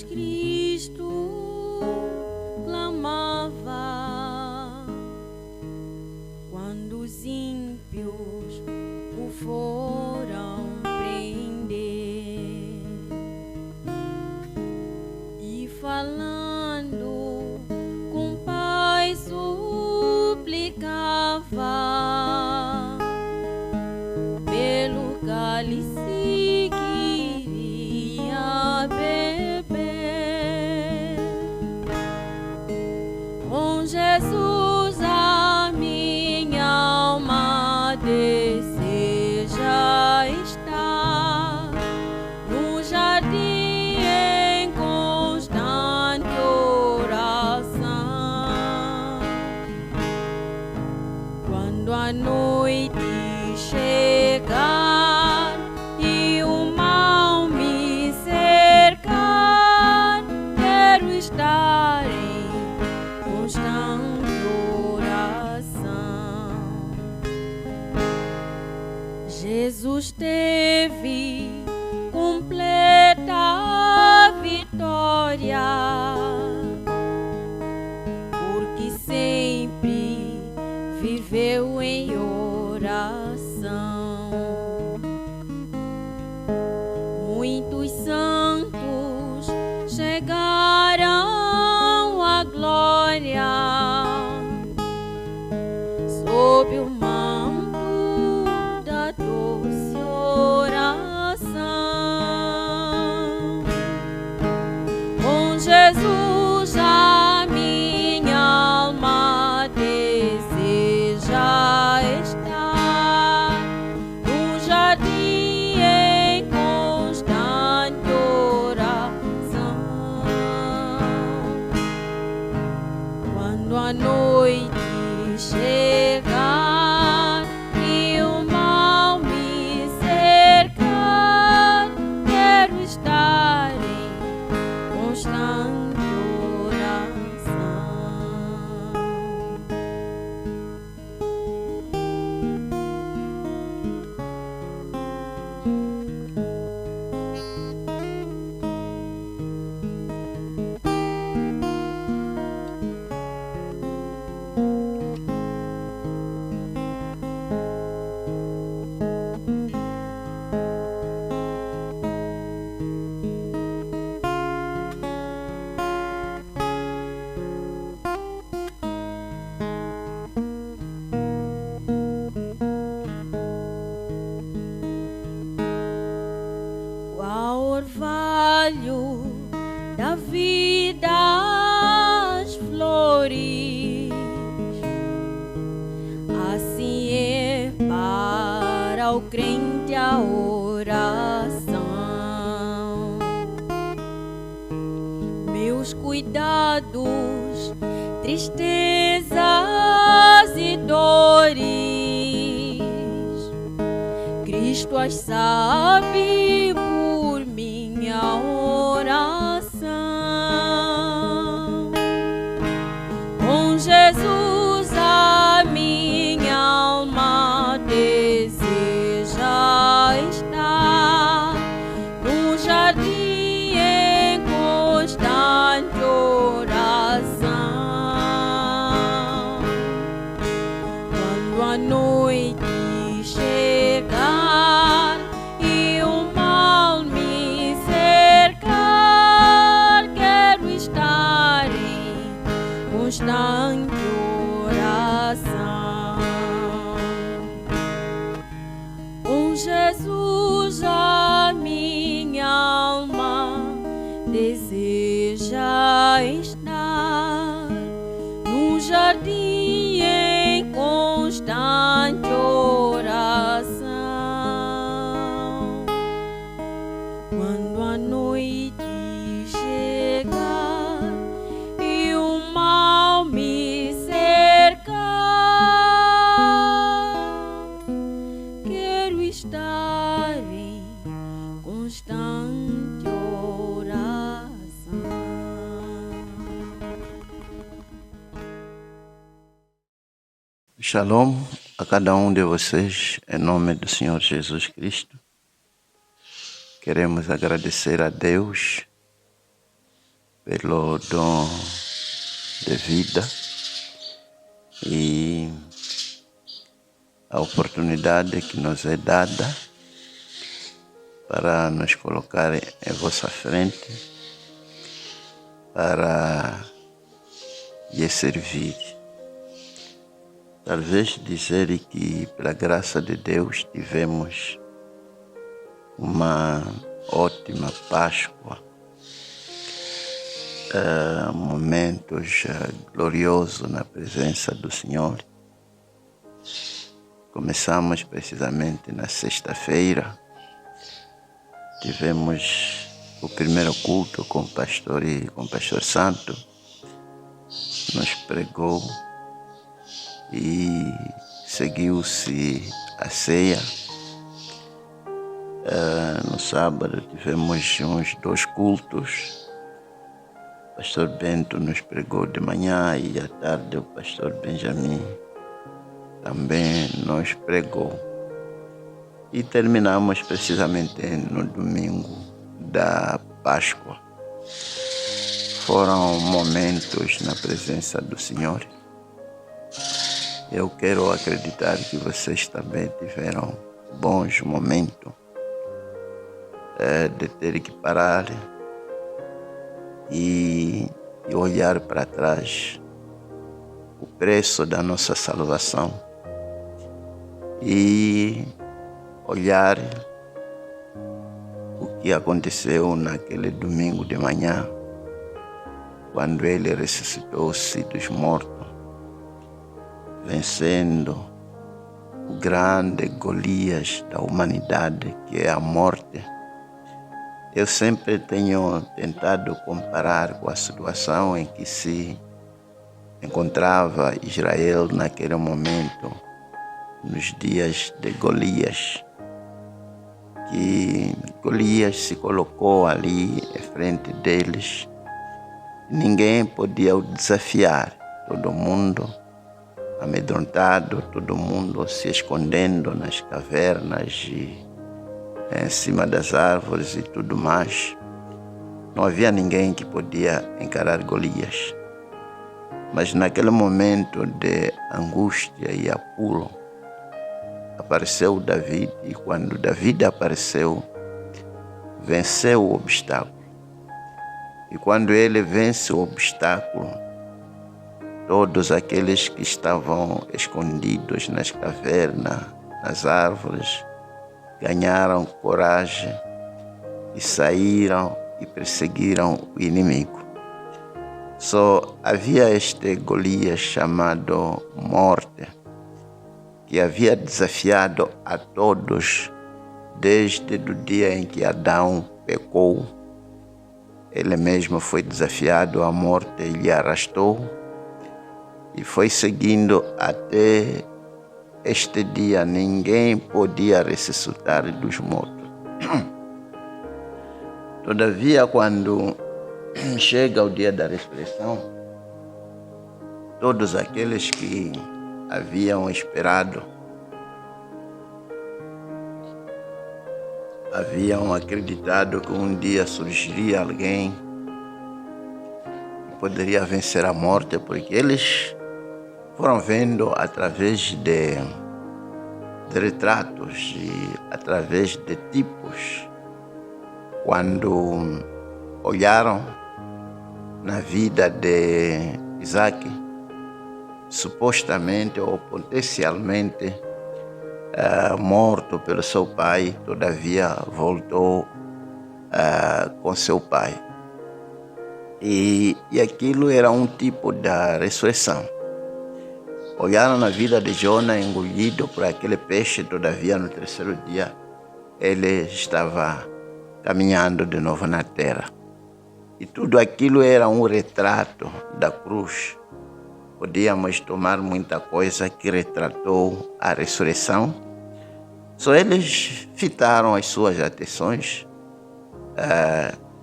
Cristo clamava quando os ímpios o foram prender e falando com pai suplicava pelo cálice queria beber. Com Jesus a minha alma deseja estar no jardim em constante oração. Quando a noite chegar e o mal me cercar, quero estar em constante oração. Jesus teve completa vitória, porque sempre viveu em oração. Muitos santos chegaram à glória sob o manto da doce oração. Com Jesus a minha alma deseja estar no jardim em constante oração. Quando a noite chegar e o mal me cercar, quero estar em constante oração. Qual orvalho da vida as flores, assim é para o crente a oração. Meus cuidados, tristezas e dores, Cristo as sabe por minha oração. Com Jesus a minha alma deseja estar no jardim em constante oração. Quando a noite chegar e o mal me cercar, quero estar em constante oração. Com Jesus a minha alma deseja estar no jardim em constante oração. Quando a noite chegar e o mal me cercar, quero estar em constante oração. Shalom a cada um de vocês, em nome do Senhor Jesus Cristo. Queremos agradecer a Deus pelo dom de vida e a oportunidade que nos é dada para nos colocar em vossa frente para lhe servir. Talvez dizer que, pela graça de Deus, tivemos uma ótima Páscoa, momentos gloriosos na presença do Senhor. Começamos precisamente na sexta-feira, tivemos o primeiro culto com o pastor Santo, nos pregou e seguiu-se a ceia. No sábado tivemos uns 2 cultos. O pastor Bento nos pregou de manhã e à tarde o pastor Benjamin também nos pregou. E terminamos precisamente no domingo da Páscoa. Foram momentos na presença do Senhor. Eu quero acreditar que vocês também tiveram bons momentos de ter que parar e olhar para trás o preço da nossa salvação e olhar o que aconteceu naquele domingo de manhã, quando ele ressuscitou-se dos mortos, vencendo o grande Golias da humanidade, que é a morte. Eu sempre tenho tentado comparar com a situação em que se encontrava Israel naquele momento, nos dias de Golias, que Golias se colocou ali em frente deles. Ninguém podia o desafiar, todo mundo amedrontado, todo mundo se escondendo nas cavernas e em cima das árvores e tudo mais. Não havia ninguém que podia encarar Golias. Mas naquele momento de angústia e apuro, apareceu David, e quando David apareceu, venceu o obstáculo. E quando ele vence o obstáculo, todos aqueles que estavam escondidos nas cavernas, nas árvores, ganharam coragem e saíram e perseguiram o inimigo. Só havia este Golias chamado Morte, que havia desafiado a todos desde o dia em que Adão pecou. Ele mesmo foi desafiado à morte e lhe arrastou, e foi seguindo até este dia. Ninguém podia ressuscitar dos mortos. Todavia, quando chega o dia da ressurreição, todos aqueles que haviam esperado, haviam acreditado que um dia surgiria alguém que poderia vencer a morte, porque eles foram vendo através de retratos e através de tipos. Quando olharam na vida de Isaac, supostamente ou potencialmente morto pelo seu pai, todavia voltou com seu pai. E aquilo era um tipo da ressurreição. Olharam na vida de Jona, engolido por aquele peixe, todavia no 3º dia ele estava caminhando de novo na terra. E tudo aquilo era um retrato da cruz. Podíamos tomar muita coisa que retratou a ressurreição. Só eles fitaram as suas atenções.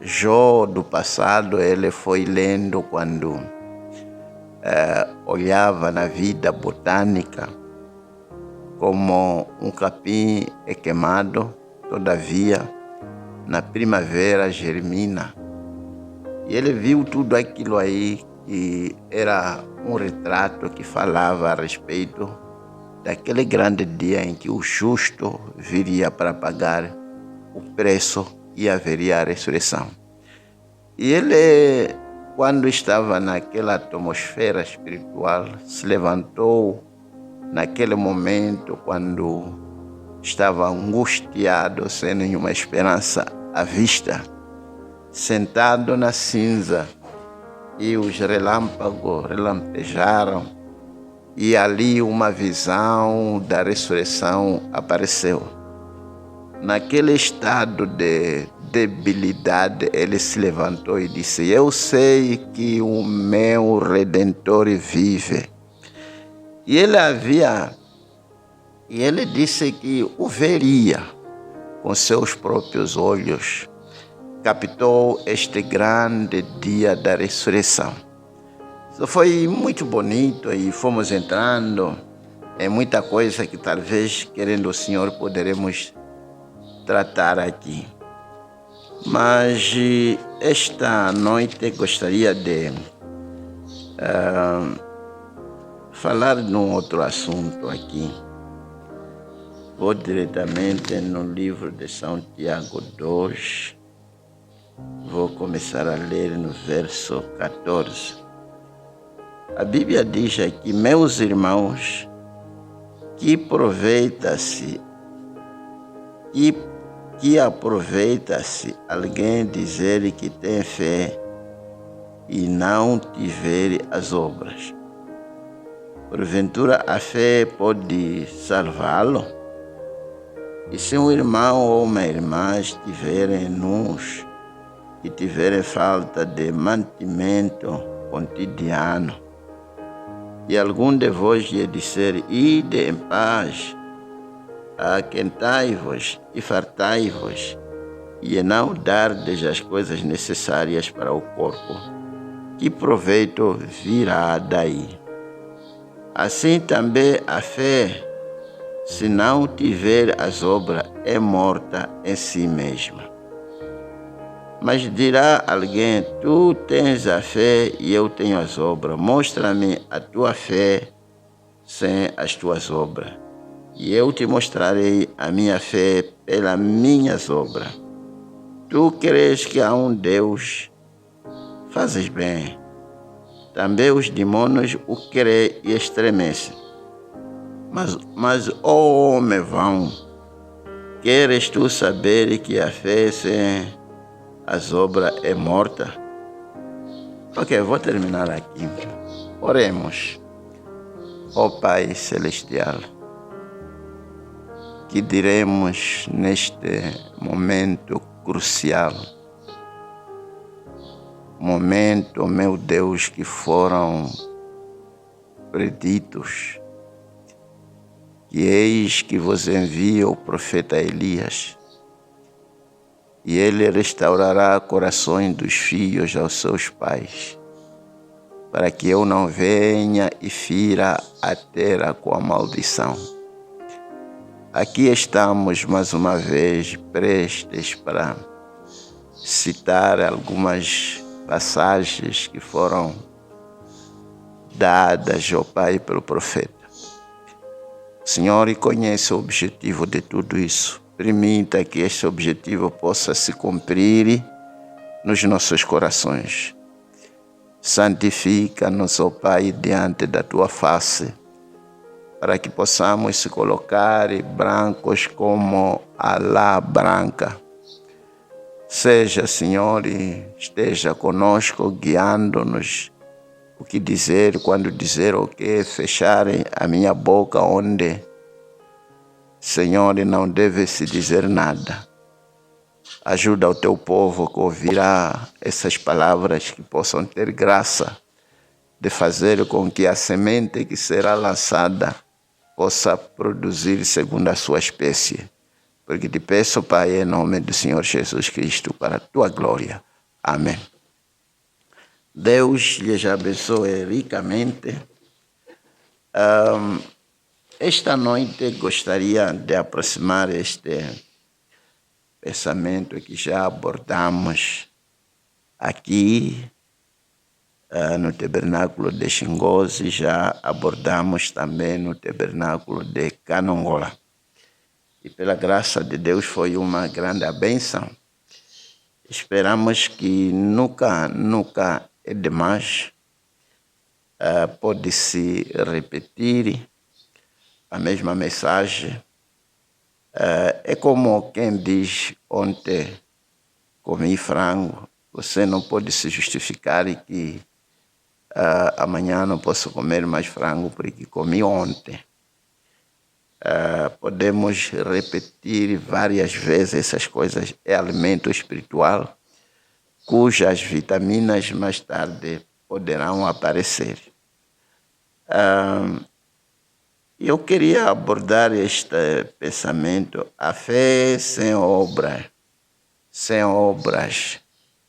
Jó, do passado, ele foi lendo quando olhava na vida botânica como um capim é queimado, todavia na primavera germina. E ele viu tudo aquilo aí, que era um retrato que falava a respeito daquele grande dia em que o justo viria para pagar o preço e haveria a ressurreição. E ele, quando estava naquela atmosfera espiritual, se levantou naquele momento, quando estava angustiado, sem nenhuma esperança à vista, sentado na cinza, e os relâmpagos relampejaram, e ali uma visão da ressurreição apareceu. Naquele estado de debilidade, ele se levantou e disse: eu sei que o meu Redentor vive. E ele disse que o veria com seus próprios olhos. Captou este grande dia da ressurreição. Isso foi muito bonito e fomos entrando em muita coisa que talvez, querendo o Senhor, poderemos tratar aqui. Mas esta noite gostaria de falar de um outro assunto aqui. Vou diretamente no livro de São Tiago 2. Vou começar a ler no verso 14. A Bíblia diz aqui: meus irmãos, que aproveita-se alguém dizer que tem fé e não tiver as obras? Porventura a fé pode salvá-lo? E se um irmão ou uma irmã estiverem nus e tiverem falta de mantimento cotidiano, e algum de vós lhe disser: ide em paz, aquentai-vos e fartai-vos, e não dardes as coisas necessárias para o corpo, que proveito virá daí? Assim também a fé, se não tiver as obras, é morta em si mesma. Mas dirá alguém: tu tens a fé e eu tenho as obras. Mostra-me a tua fé sem as tuas obras, e eu te mostrarei a minha fé pelas minhas obras. Tu crees que há um Deus? Fazes bem. Também os demônios o creem e estremecem. Mas ó homem vão, queres tu saber que a fé sem as obras é morta? Ok, vou terminar aqui. Oremos. Ó Pai Celestial, que diremos neste momento crucial, momento, meu Deus, que foram preditos, que eis que vos envia o profeta Elias, e ele restaurará corações dos filhos aos seus pais, para que eu não venha e fira a terra com a maldição. Aqui estamos mais uma vez prestes para citar algumas passagens que foram dadas ao Pai pelo profeta. O Senhor conhece o objetivo de tudo isso. Permita que este objetivo possa se cumprir nos nossos corações. Santifica-nos, ó Pai, diante da Tua face, para que possamos se colocar brancos como a lã branca. Seja, Senhor, esteja conosco, guiando-nos o que dizer, quando dizer o que, fechar a minha boca onde, Senhor, não deve se dizer nada. Ajuda o Teu povo que ouvirá essas palavras, que possam ter graça de fazer com que a semente que será lançada possa produzir segundo a sua espécie. Porque te peço, Pai, em nome do Senhor Jesus Cristo, para a Tua glória. Amém. Deus lhes abençoe ricamente. Esta noite gostaria de aproximar este pensamento que já abordamos Aqui no Tabernáculo de Xingozi, já abordamos também no Tabernáculo de Canongola. E pela graça de Deus foi uma grande bênção. Esperamos que nunca é demais. Pode-se repetir a mesma mensagem. É como quem diz: ontem comi frango. Você não pode se justificar que amanhã não posso comer mais frango porque comi ontem. Podemos repetir várias vezes essas coisas. É alimento espiritual, cujas vitaminas mais tarde poderão aparecer. Eu queria abordar este pensamento: a fé sem obras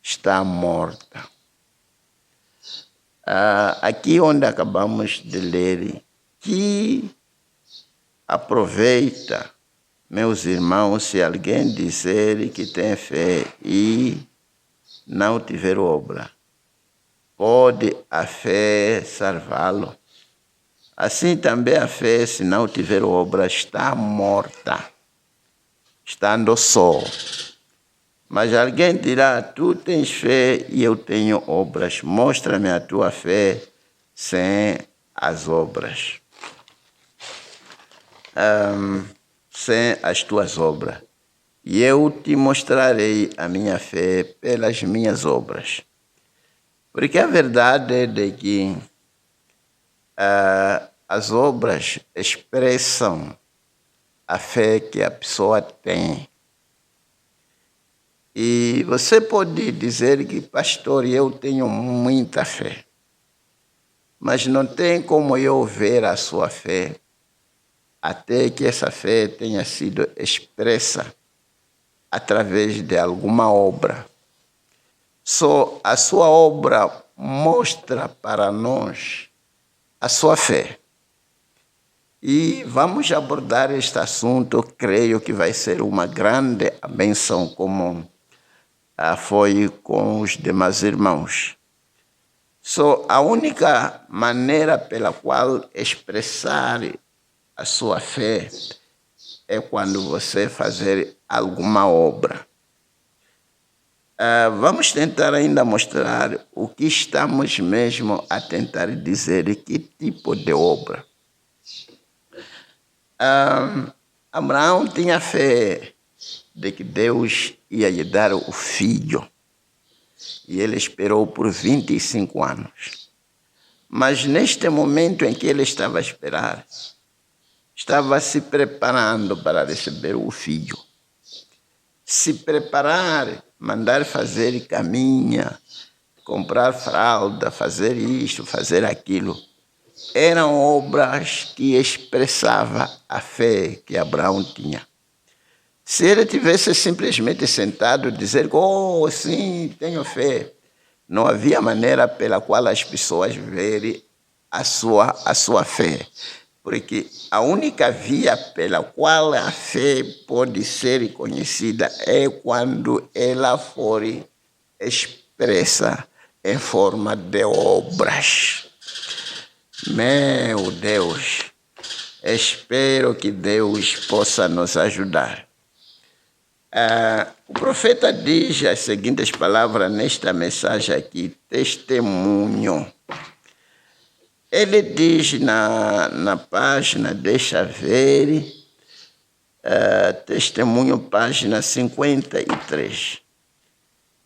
está morta. Aqui onde acabamos de ler, que aproveita, meus irmãos, se alguém dizer que tem fé e não tiver obra, pode a fé salvá-lo? Assim também a fé, se não tiver obra, está morta, estando só. Mas alguém dirá: tu tens fé e eu tenho obras. Mostra-me a tua fé sem as obras. Sem as tuas obras. E eu te mostrarei a minha fé pelas minhas obras. Porque a verdade é de que as obras expressam a fé que a pessoa tem. E você pode dizer que: pastor, eu tenho muita fé. Mas não tem como eu ver a sua fé até que essa fé tenha sido expressa através de alguma obra. Só a sua obra mostra para nós a sua fé. E vamos abordar este assunto. Eu creio que vai ser uma grande bênção, como foi com os demais irmãos. Só a única maneira pela qual expressar a sua fé é quando você fazer alguma obra. Vamos tentar ainda mostrar o que estamos mesmo a tentar dizer, que tipo de obra. Abraão tinha fé de que Deus ia lhe dar o filho. E ele esperou por 25 anos. Mas neste momento em que ele estava a esperar, estava se preparando para receber o filho. Se preparar, mandar fazer caminha, comprar fralda, fazer isto, fazer aquilo, eram obras que expressavam a fé que Abraão tinha. Se ele tivesse simplesmente sentado e dizer: oh, sim, tenho fé, não havia maneira pela qual as pessoas verem a sua fé. Porque a única via pela qual a fé pode ser conhecida é quando ela for expressa em forma de obras. Meu Deus, espero que Deus possa nos ajudar. O profeta diz as seguintes palavras nesta mensagem aqui: testemunho. Ele diz na página, deixa ver, testemunho, página 53.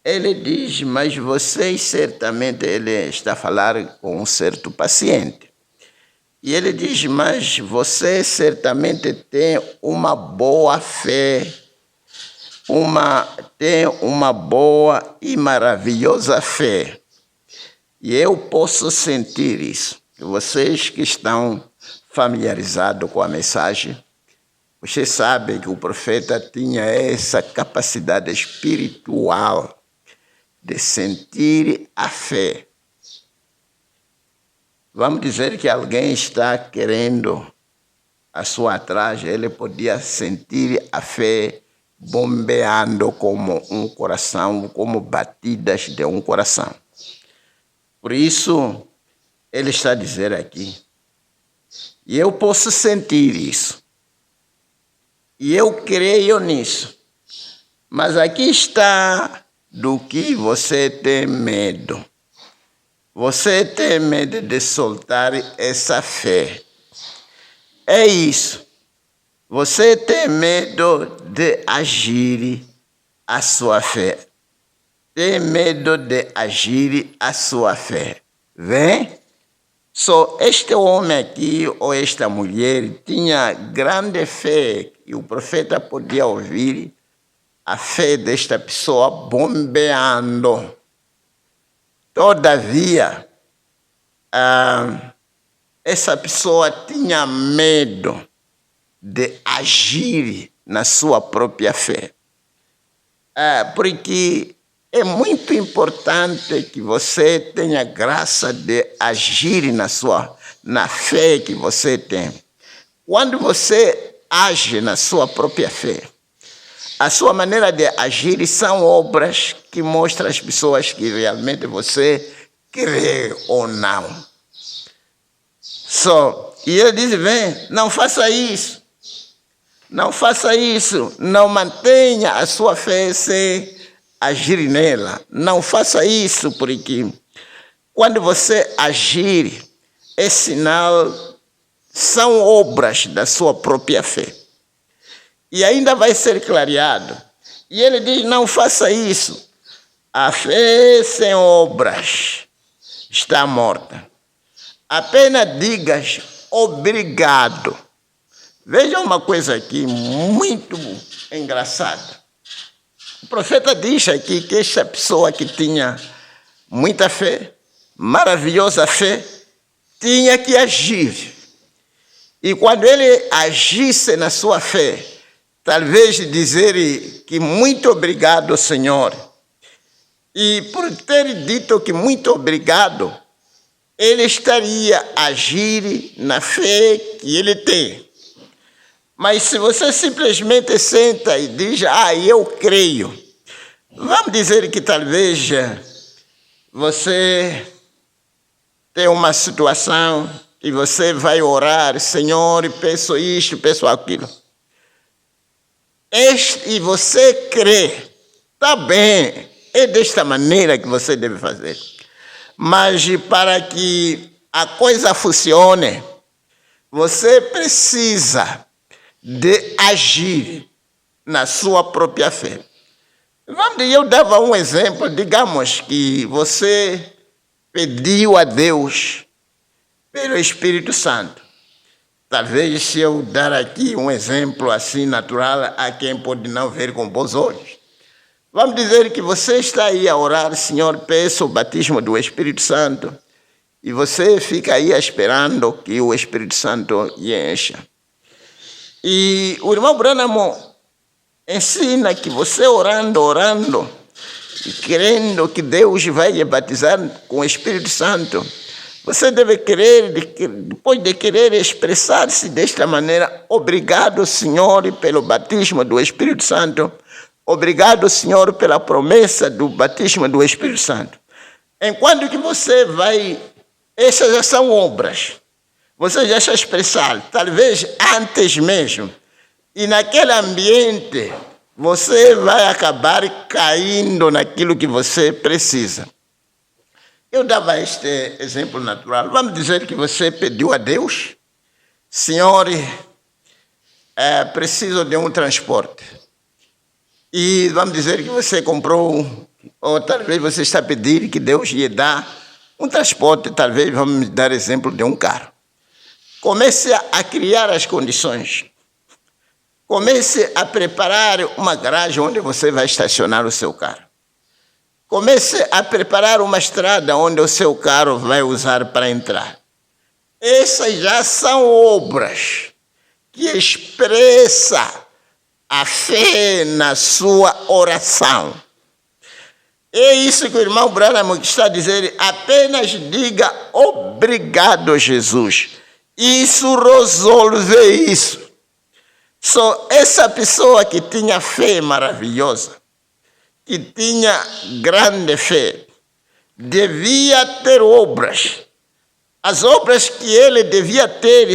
Ele diz: mas vocês certamente, ele está a falar com um certo paciente. E ele diz: mas você certamente tem uma boa fé, tem uma boa e maravilhosa fé. E eu posso sentir isso. Vocês que estão familiarizados com a mensagem, vocês sabem que o profeta tinha essa capacidade espiritual de sentir a fé. Vamos dizer que alguém está querendo a sua atrás, ele podia sentir a fé bombeando como um coração, como batidas de um coração. Por isso, ele está a dizer aqui, e eu posso sentir isso, e eu creio nisso, mas aqui está do que você tem medo. Você tem medo de soltar essa fé. É isso. Você tem medo de agir a sua fé. Tem medo de agir a sua fé. Vem? Só este homem aqui ou esta mulher tinha grande fé e o profeta podia ouvir a fé desta pessoa bombeando. Todavia, essa pessoa tinha medo de agir na sua própria fé. Porque é muito importante que você tenha graça de agir na fé que você tem. Quando você age na sua própria fé, a sua maneira de agir são obras que mostram às pessoas que realmente você crê ou não. E ele diz, vem, não faça isso. Não faça isso. Não mantenha a sua fé sem agir nela. Não faça isso, porque quando você agir, é sinal, são obras da sua própria fé. E ainda vai ser clareado. E ele diz, não faça isso. A fé sem obras está morta. Apenas digas obrigado. Veja uma coisa aqui muito engraçada. O profeta diz aqui que esta pessoa que tinha muita fé, maravilhosa fé, tinha que agir. E quando ele agisse na sua fé, talvez dizer que muito obrigado, Senhor. E por ter dito que muito obrigado, ele estaria a agir na fé que ele tem. Mas se você simplesmente senta e diz, eu creio, vamos dizer que talvez você tem uma situação e você vai orar, Senhor, peço isto, peço aquilo. E você crê, está bem, é desta maneira que você deve fazer. Mas para que a coisa funcione, você precisa de agir na sua própria fé. Eu dava um exemplo, digamos que você pediu a Deus pelo Espírito Santo. Talvez se eu dar aqui um exemplo assim natural, a quem pode não ver com bons olhos. Vamos dizer que você está aí a orar, Senhor, peço o batismo do Espírito Santo, e você fica aí esperando que o Espírito Santo lhe encha. E o irmão Branham ensina que você orando, e querendo que Deus vai lhe batizar com o Espírito Santo, você deve querer, depois de querer expressar-se desta maneira, obrigado, Senhor, pelo batismo do Espírito Santo, obrigado, Senhor, pela promessa do batismo do Espírito Santo. Enquanto que você vai, essas já são obras, você já está expressar, talvez antes mesmo, e naquele ambiente você vai acabar caindo naquilo que você precisa. Eu dava este exemplo natural. Vamos dizer que você pediu a Deus, Senhor, preciso de um transporte. E vamos dizer que você comprou, ou talvez você está a pedir que Deus lhe dá um transporte, talvez vamos dar exemplo de um carro. Comece a criar as condições. Comece a preparar uma garagem onde você vai estacionar o seu carro. Comece a preparar uma estrada onde o seu carro vai usar para entrar. Essas já são obras que expressam a fé na sua oração. É isso que o irmão Branham está a dizer. Apenas diga obrigado, Jesus. Isso resolve isso. Só essa pessoa que tinha fé maravilhosa, que tinha grande fé, devia ter obras. As obras que ele devia ter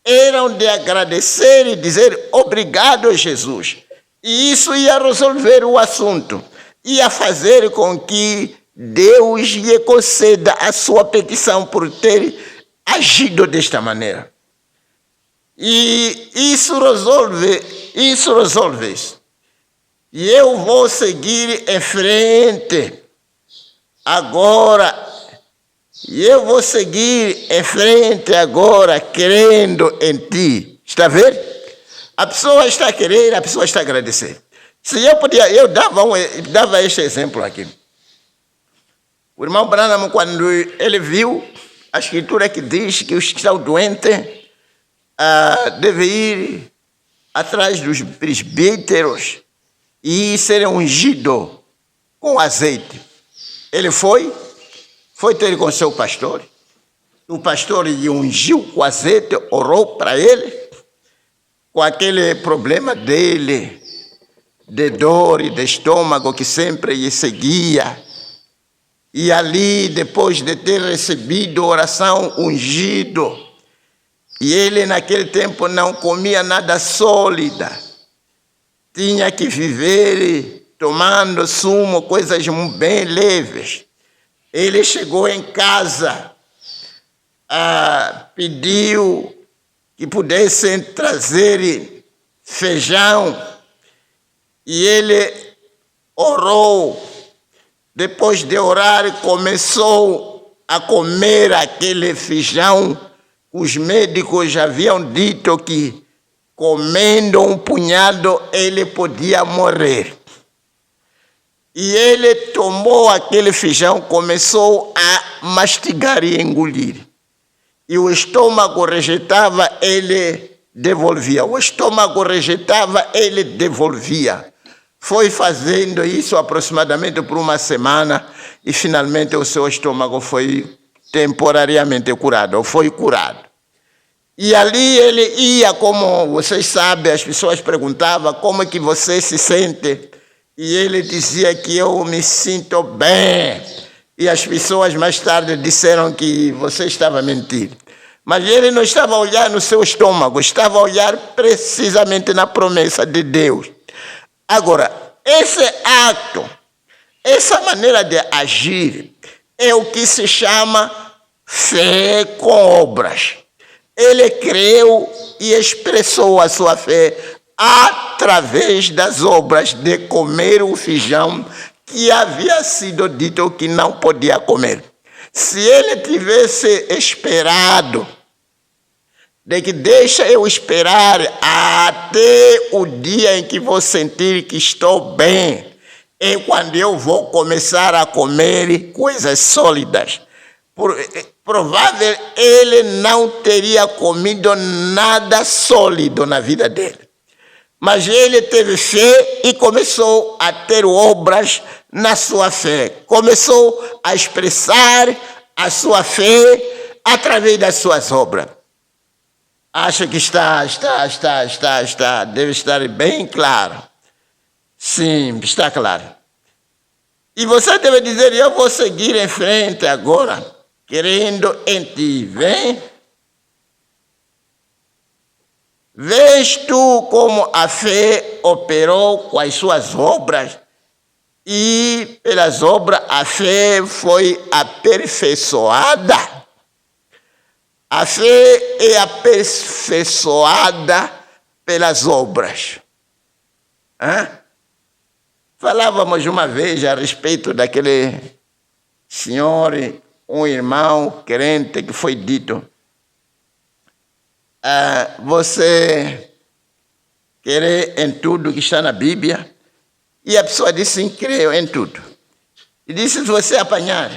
eram de agradecer e dizer obrigado, Jesus. E isso ia resolver o assunto. Ia fazer com que Deus lhe conceda a sua petição por ter agido desta maneira. E isso resolve isso. E eu vou seguir em frente. Agora, crendo em ti. Está a ver? A pessoa está a querer, a pessoa está a agradecer. Se eu podia, eu dava este exemplo aqui. O irmão Branham, quando ele viu a escritura que diz que os que estão doentes devem ir atrás dos presbíteros e serem ungidos com azeite. Ele foi ter com seu pastor. O pastor lhe ungiu com azeite, orou para ele, com aquele problema dele, de dor e de estômago que sempre lhe seguia. E ali, depois de ter recebido oração ungido, e ele naquele tempo não comia nada sólida, tinha que viver tomando sumo, coisas bem leves. Ele chegou em casa, pediu que pudessem trazer feijão, e ele orou. Depois de orar, começou a comer aquele feijão. Os médicos haviam dito que, comendo um punhado, ele podia morrer. E ele tomou aquele feijão, começou a mastigar e engolir. E o estômago rejeitava, ele devolvia. O estômago rejeitava, ele devolvia. Foi fazendo isso aproximadamente por uma semana e finalmente o seu estômago foi temporariamente curado, ou foi curado. E ali ele ia, como vocês sabem, as pessoas perguntavam como é que você se sente. E ele dizia que eu me sinto bem. E as pessoas mais tarde disseram que você estava mentindo. Mas ele não estava a olhar no seu estômago, estava a olhar precisamente na promessa de Deus. Agora, esse ato, essa maneira de agir, é o que se chama fé com obras. Ele creu e expressou a sua fé através das obras de comer o feijão que havia sido dito que não podia comer. Se ele tivesse esperado, de que deixa eu esperar até o dia em que vou sentir que estou bem, é quando eu vou começar a comer coisas sólidas. Provável ele não teria comido nada sólido na vida dele. Mas ele teve fé e começou a ter obras na sua fé. Começou a expressar a sua fé através das suas obras. Acho que deve estar bem claro. Sim, está claro. E você deve dizer, eu vou seguir em frente agora, querendo em ti. Vem. Vês tu como a fé operou com as suas obras, e pelas obras a fé foi aperfeiçoada. A fé é aperfeiçoada pelas obras. Falávamos uma vez a respeito daquele senhor, um irmão crente, que foi dito: você crê em tudo que está na Bíblia? E a pessoa disse: sim, creio em tudo. E disse: se você apanhar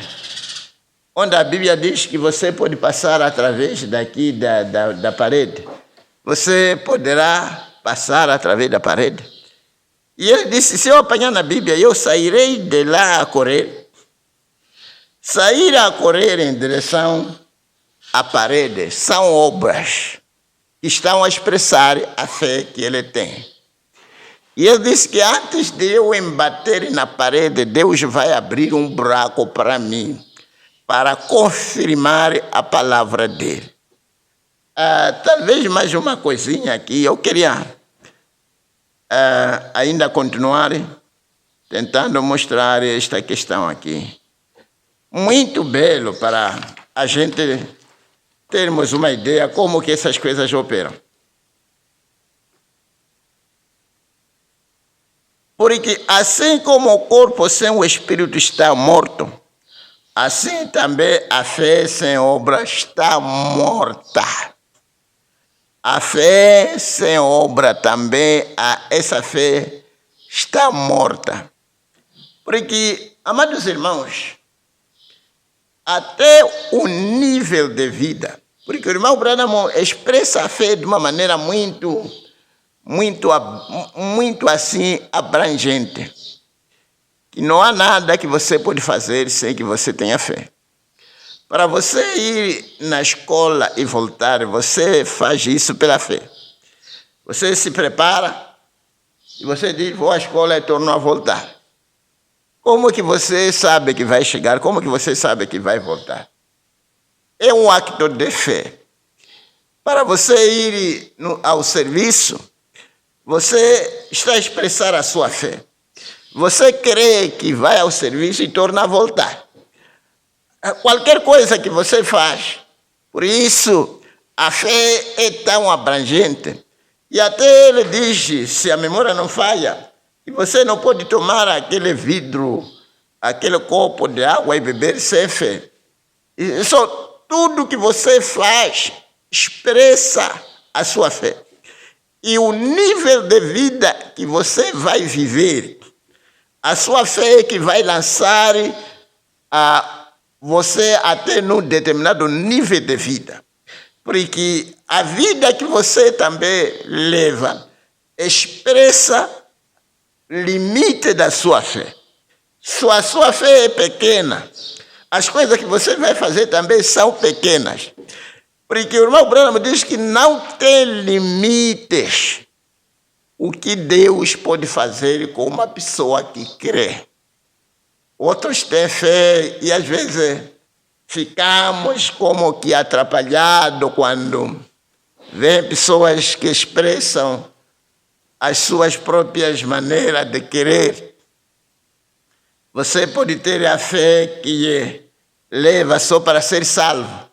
onde a Bíblia diz que você pode passar através daqui da parede, você poderá passar através da parede? E ele disse: se eu apanhar na Bíblia, eu sairei de lá a correr. Sair a correr em direção à parede são obras. que estão a expressar a fé que ele tem. E ele disse que antes de eu embater na parede, Deus vai abrir um buraco para mim, para confirmar a palavra dele. Talvez mais uma coisinha aqui, eu queria ainda continuar tentando mostrar esta questão aqui. Muito belo para a gente termos uma ideia como que essas coisas operam. Porque assim como o corpo sem o espírito está morto, assim também a fé sem obra está morta. A fé sem obra também, essa fé está morta. Porque, amados irmãos, até o nível de vida, porque o irmão Branham expressa a fé de uma maneira muito assim abrangente, que não há nada que você pode fazer sem que você tenha fé. Para você ir na escola e voltar, você faz isso pela fé. Você se prepara e você diz, vou à escola e torno a voltar. Como que você sabe que vai chegar? Como que você sabe que vai voltar? É um acto de fé. Para você ir ao serviço, você está a expressar a sua fé. Você crê que vai ao serviço e torna a voltar. Qualquer coisa que você faz. Por isso, a fé é tão abrangente. E até ele diz, se a memória não falha, que você não pode tomar aquele vidro, aquele copo de água e beber sem fé. Tudo que você faz expressa a sua fé. E o nível de vida que você vai viver, a sua fé é que vai lançar você até num determinado nível de vida. Porque a vida que você também leva expressa limite da sua fé. Se a sua fé é pequena, as coisas que você vai fazer também são pequenas. Porque o irmão Branham diz que não tem limites o que Deus pode fazer com uma pessoa que crê. Outros têm fé e às vezes ficamos como que atrapalhados quando vem pessoas que expressam as suas próprias maneiras de querer. Você pode ter a fé que leva só para ser salvo,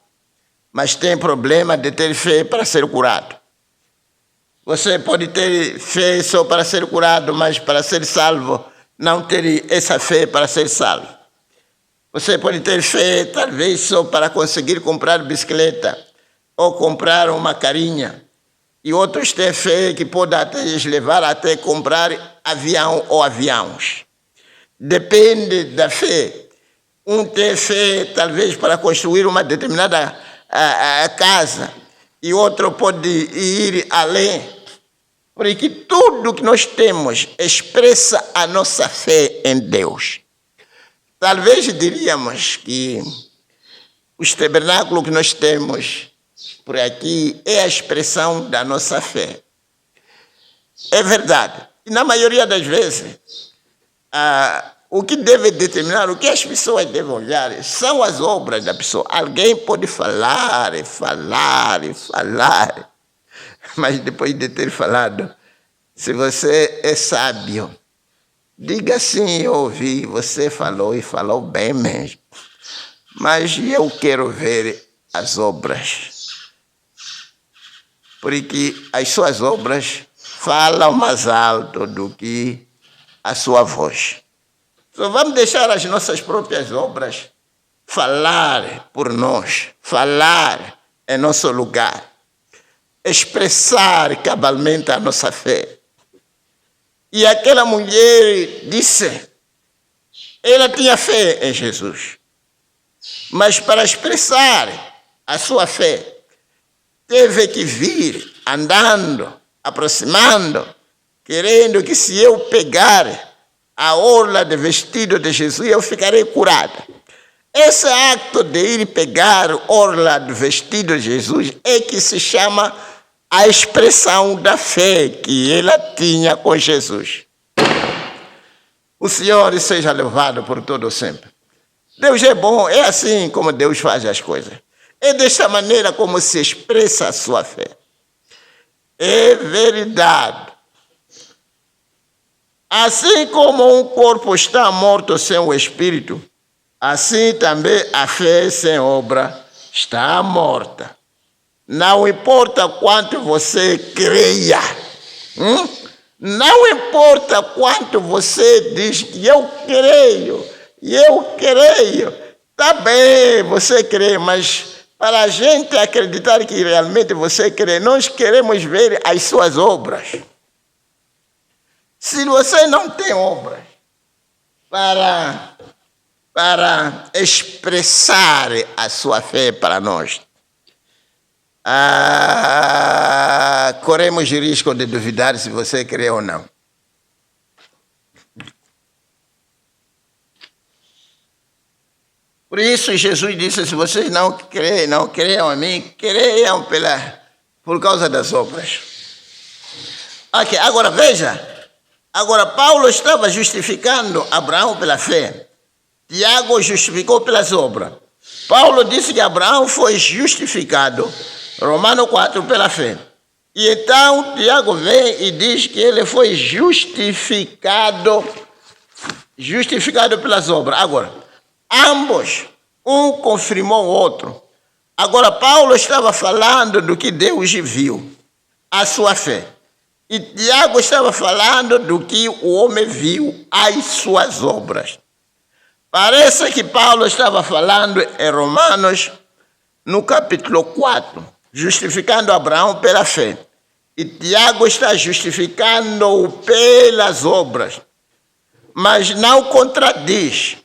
mas tem problema de ter fé para ser curado. Você pode ter fé só para ser curado, mas para ser salvo não ter essa fé para ser salvo. Você pode ter fé talvez só para conseguir comprar bicicleta ou comprar uma carinha. E outros têm fé que pode até lhes levar até comprar avião ou aviões. Depende da fé. Um tem fé talvez para construir uma determinada casa e outro pode ir além. Porque tudo que nós temos expressa a nossa fé em Deus. Talvez diríamos que os tabernáculos que nós temos por aqui é a expressão da nossa fé. É verdade. E na maioria das vezes, o que deve determinar, o que as pessoas devem olhar, são as obras da pessoa. Alguém pode falar, mas depois de ter falado, se você é sábio, diga sim, eu ouvi, você falou e falou bem mesmo. Mas eu quero ver as obras. Porque as suas obras falam mais alto do que a sua voz. Só vamos deixar as nossas próprias obras falar por nós, falar em nosso lugar, expressar cabalmente a nossa fé. E aquela mulher disse, ela tinha fé em Jesus, mas para expressar a sua fé, teve que vir andando, aproximando, querendo que se eu pegar a orla de vestido de Jesus, eu ficarei curada. Esse acto de ir pegar a orla do vestido de Jesus é que se chama a expressão da fé que ela tinha com Jesus. O Senhor seja louvado por todo sempre. Deus é bom, é assim como Deus faz as coisas. É desta maneira como se expressa a sua fé. É verdade. Assim como um corpo está morto sem o espírito, assim também a fé sem obra está morta. Não importa quanto você creia. Não importa quanto você diz que eu creio. Está bem, você crê, mas para a gente acreditar que realmente você crê, nós queremos ver as suas obras. Se você não tem obras para expressar a sua fé para nós, corremos risco de duvidar se você crê ou não. Por isso Jesus disse, se vocês não creiam a mim, creiam por causa das obras. Ok, agora veja. Agora Paulo estava justificando Abraão pela fé. Tiago justificou pelas obras. Paulo disse que Abraão foi justificado, Romanos 4, pela fé. E então Tiago vem e diz que ele foi justificado pelas obras. Agora, ambos, um confirmou o outro. Agora, Paulo estava falando do que Deus viu, a sua fé. E Tiago estava falando do que o homem viu, as suas obras. Parece que Paulo estava falando em Romanos, no capítulo 4, justificando Abraão pela fé. E Tiago está justificando-o pelas obras, mas não contradiz.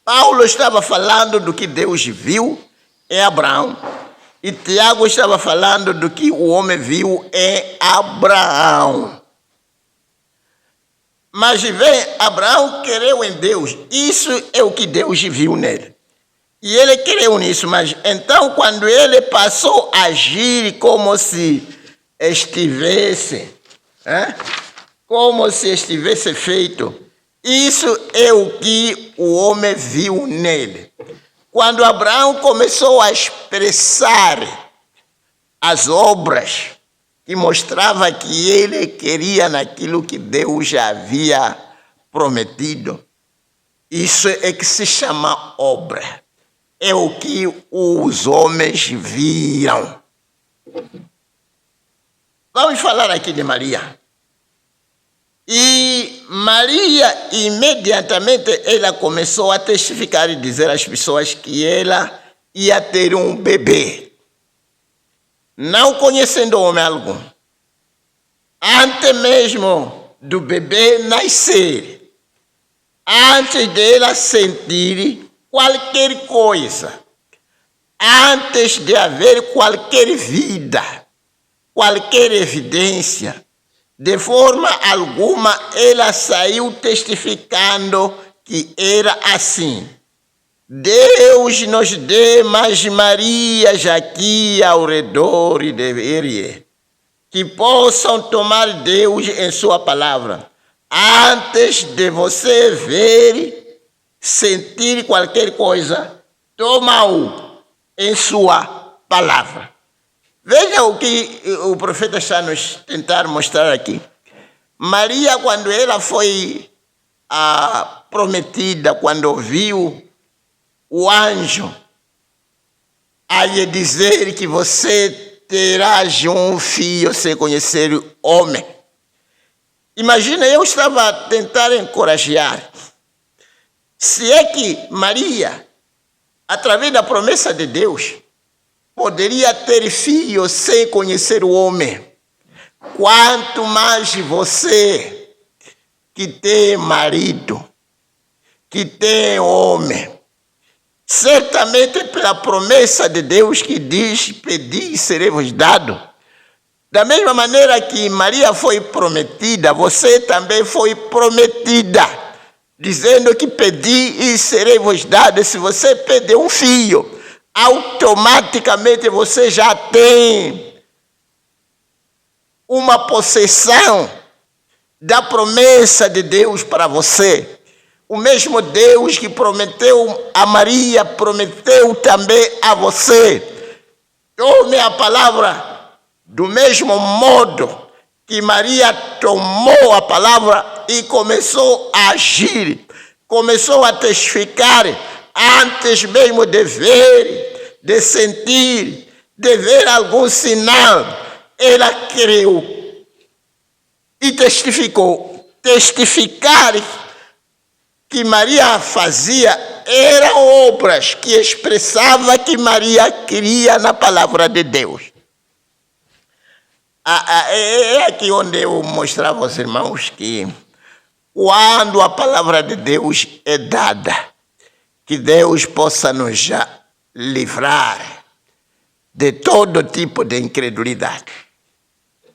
Paulo estava falando do que Deus viu em Abraão, e Tiago estava falando do que o homem viu em Abraão. Mas vem, Abraão creu em Deus. Isso é o que Deus viu nele. E ele creu nisso, mas então quando ele passou a agir como se estivesse feito, isso é o que o homem viu nele. Quando Abraão começou a expressar as obras que mostrava que ele queria naquilo que Deus já havia prometido, isso é que se chama obra. É o que os homens viram. Vamos falar aqui de Maria. E Maria, imediatamente, ela começou a testificar e dizer às pessoas que ela ia ter um bebê. Não conhecendo homem algum. Antes mesmo do bebê nascer, antes dela sentir qualquer coisa, antes de haver qualquer vida, qualquer evidência, de forma alguma ela saiu testificando que era assim. Deus nos dê mais Marias aqui ao redor de ele, que possam tomar Deus em sua palavra. Antes de você ver, sentir qualquer coisa, toma-o em sua palavra. Veja o que o profeta está nos tentar mostrar aqui. Maria, quando ela foi prometida, quando viu o anjo a lhe dizer que você terás um filho sem conhecer o homem. Imagina, eu estava a tentar encorajar. Se é que Maria, através da promessa de Deus, poderia ter filho sem conhecer o homem, quanto mais você que tem marido, que tem homem, certamente pela promessa de Deus que diz, pedi e serei-vos dado. Da mesma maneira que Maria foi prometida, você também foi prometida, dizendo que pedi e serei-vos dado. Se você pedir um filho, automaticamente você já tem uma possessão da promessa de Deus para você. O mesmo Deus que prometeu a Maria, prometeu também a você. Tome a palavra do mesmo modo que Maria tomou a palavra e começou a agir, começou a testificar antes mesmo de ver, de sentir, de ver algum sinal. Ela creu e testificou. Testificar que Maria fazia eram obras que expressavam que Maria cria na palavra de Deus. É aqui onde eu mostrava aos irmãos que quando a palavra de Deus é dada, que Deus possa nos livrar de todo tipo de incredulidade.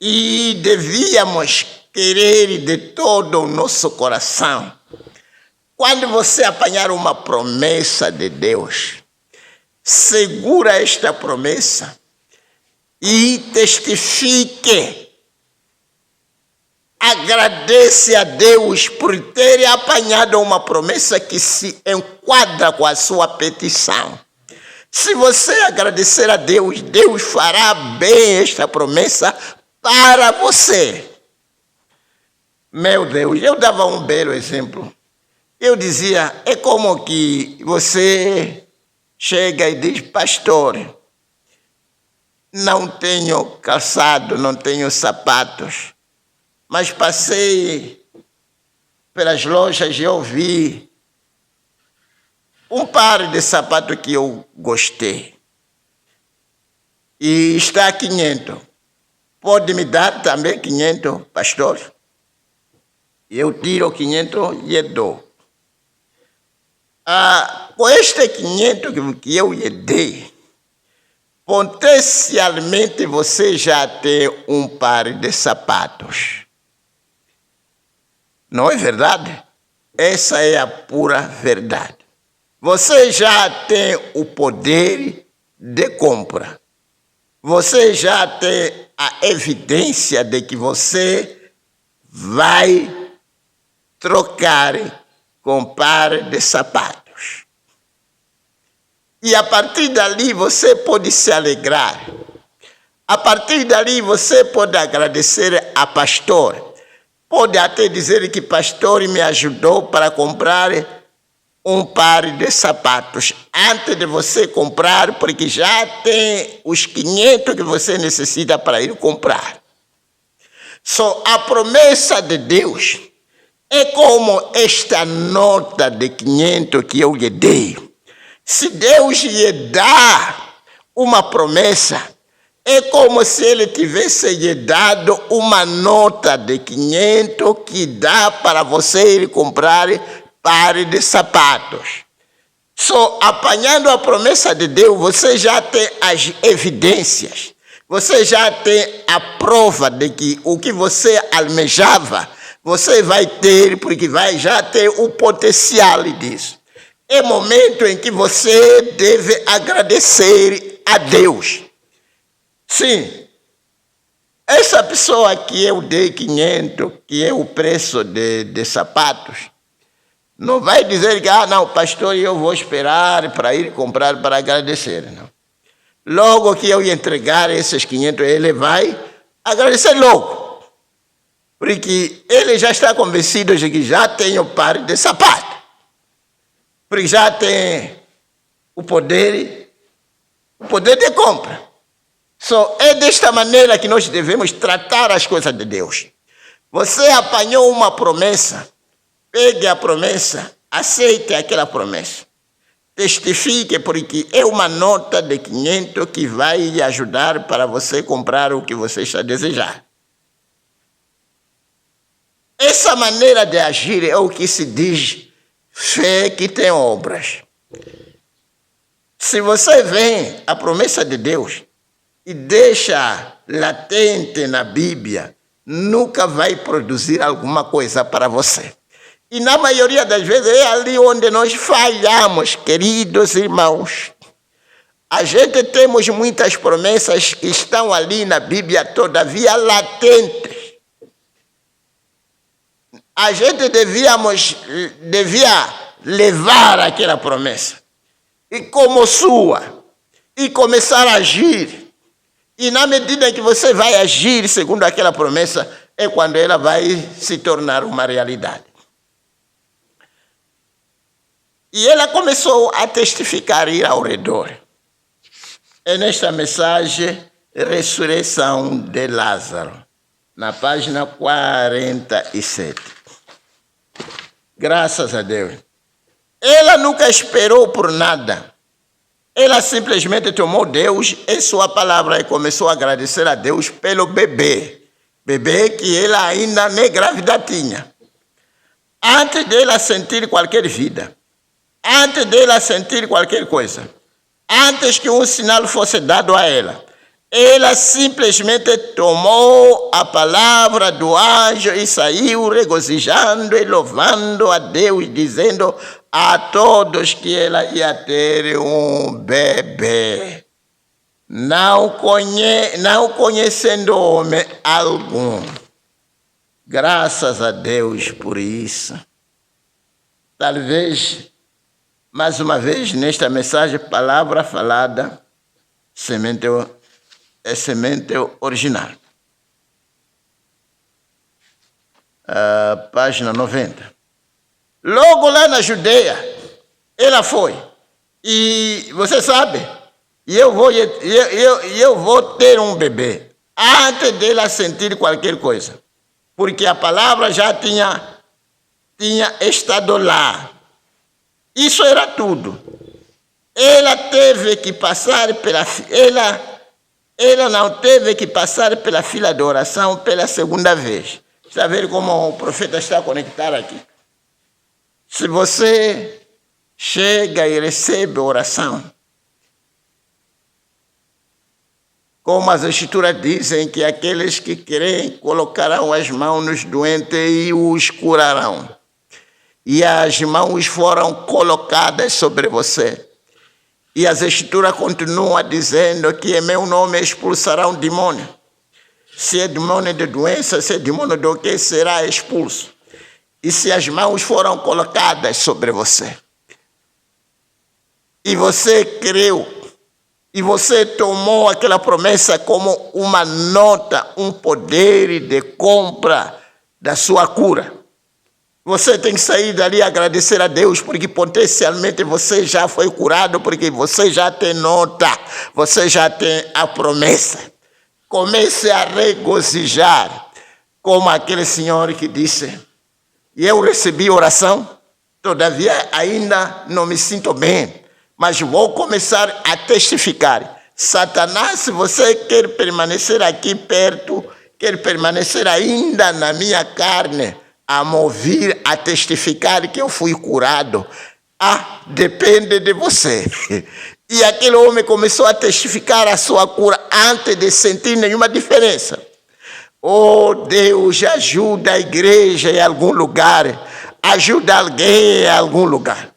E devíamos querer de todo o nosso coração. Quando você apanhar uma promessa de Deus, segura esta promessa e testifique. Agradece a Deus por ter apanhado uma promessa que se enquadra com a sua petição. Se você agradecer a Deus, Deus fará bem esta promessa para você. Meu Deus, eu dava um belo exemplo. Eu dizia, é como que você chega e diz, pastor, não tenho calçado, não tenho sapatos, mas passei pelas lojas e eu vi um par de sapatos que eu gostei. E está a 500. Pode me dar também 500, pastor? Eu tiro 500 e dou. Com este 500 que eu lhe dei, potencialmente você já tem um par de sapatos. Não é verdade? Essa é a pura verdade. Você já tem o poder de compra. Você já tem a evidência de que você vai trocar com um par de sapatos. E a partir dali você pode se alegrar. A partir dali você pode agradecer a pastor. Pode até dizer que pastor me ajudou para comprar um par de sapatos. Antes de você comprar, porque já tem os 500 que você necessita para ir comprar. Só a promessa de Deus é como esta nota de 500 que eu lhe dei. Se Deus lhe dá uma promessa, é como se Ele tivesse lhe dado uma nota de 500 que dá para você ir comprar par de sapatos. Só apanhando a promessa de Deus, você já tem as evidências. Você já tem a prova de que o que você almejava, você vai ter, porque vai já ter o potencial disso. É momento em que você deve agradecer a Deus. Sim, essa pessoa que eu dei 500, que é o preço de sapatos, não vai dizer que, não, pastor, eu vou esperar para ir comprar para agradecer. Não. Logo que eu entregar esses 500, ele vai agradecer logo. Porque ele já está convencido de que já tem o par de sapato. Porque já tem o poder de compra. Só é desta maneira que nós devemos tratar as coisas de Deus. Você apanhou uma promessa, pegue a promessa, aceite aquela promessa. Testifique, porque é uma nota de 500 que vai lhe ajudar para você comprar o que você está desejando. Essa maneira de agir é o que se diz fé que tem obras. Se você vê a promessa de Deus e deixa latente na Bíblia, nunca vai produzir alguma coisa para você. E na maioria das vezes é ali onde nós falhamos, queridos irmãos. A gente temos muitas promessas que estão ali na Bíblia, todavia latentes. A gente devia levar aquela promessa e como sua, e começar a agir. E na medida que você vai agir segundo aquela promessa, é quando ela vai se tornar uma realidade. E ela começou a testificar ir ao redor. É nesta mensagem, ressurreição de Lázaro, na página 47. Graças a Deus. Ela nunca esperou por nada. Ela simplesmente tomou Deus e sua palavra e começou a agradecer a Deus pelo bebê. Bebê que ela ainda nem grávida tinha. Antes dela sentir qualquer vida. Antes dela sentir qualquer coisa. Antes que um sinal fosse dado a ela. Ela simplesmente tomou a palavra do anjo e saiu regozijando e louvando a Deus, dizendo a todos que ela ia ter um bebê. Não conhecendo homem algum. Graças a Deus por isso. Talvez, mais uma vez, nesta mensagem, palavra falada, semente original. Página 90. Logo lá na Judeia, ela foi. E você sabe, eu vou ter um bebê antes dela sentir qualquer coisa. Porque a palavra já tinha estado lá. Isso era tudo. Ela teve que passar ela não teve que passar pela fila de oração pela segunda vez. Está vendo como o profeta está conectado aqui? Se você chega e recebe oração, como as escrituras dizem que aqueles que creem colocarão as mãos nos doentes e os curarão. E as mãos foram colocadas sobre você. E as escrituras continuam dizendo que em meu nome expulsarão demônio. Se é demônio de doença, se é demônio do que, será expulso. E se as mãos foram colocadas sobre você, e você creu, e você tomou aquela promessa como uma nota, um poder de compra da sua cura, você tem que sair dali e agradecer a Deus, porque potencialmente você já foi curado, porque você já tem nota, você já tem a promessa. Comece a regozijar, como aquele senhor que disse, e eu recebi oração, todavia ainda não me sinto bem, mas vou começar a testificar. Satanás, se você quer permanecer aqui perto, quer permanecer ainda na minha carne, a me ouvir, a testificar que eu fui curado, depende de você. E aquele homem começou a testificar a sua cura antes de sentir nenhuma diferença. Oh, Deus, ajuda a igreja em algum lugar, ajuda alguém em algum lugar.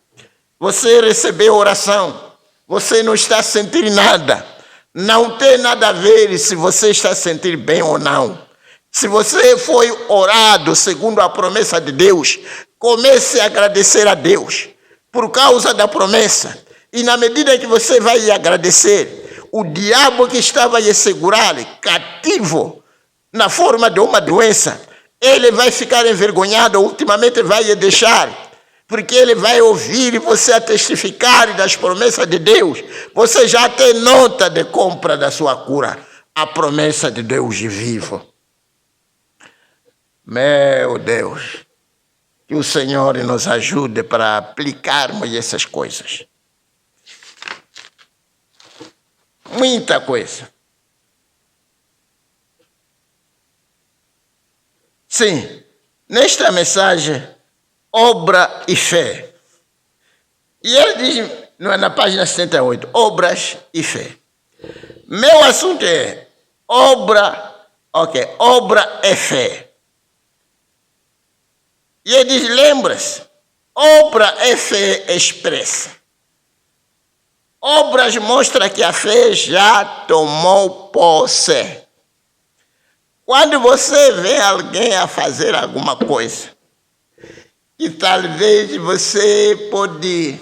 Você recebeu oração, você não está sentindo nada. Não tem nada a ver se você está sentindo bem ou não. Se você foi orado segundo a promessa de Deus, comece a agradecer a Deus por causa da promessa. E na medida que você vai agradecer, o diabo que estava a segurar cativo na forma de uma doença, ele vai ficar envergonhado, ultimamente vai deixar, porque ele vai ouvir você a testificar das promessas de Deus. Você já tem nota de compra da sua cura, a promessa de Deus vivo. Meu Deus, que o Senhor nos ajude para aplicarmos essas coisas. Muita coisa. Sim, nesta mensagem, obra e fé. E ele diz, na página 78, obras e fé. Meu assunto é obra é fé. E ele diz, lembra-se, obra é fé expressa. Obras mostram que a fé já tomou posse. Quando você vê alguém a fazer alguma coisa, que talvez você pode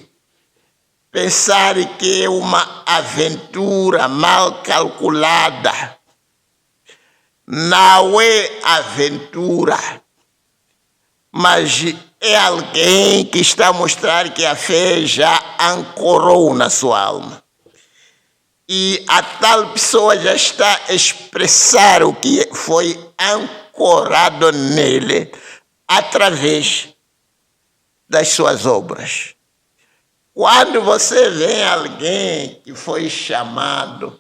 pensar que é uma aventura mal calculada, não é aventura, mas é alguém que está a mostrar que a fé já ancorou na sua alma. E a tal pessoa já está a expressar o que foi ancorado nele através das suas obras. Quando você vê alguém que foi chamado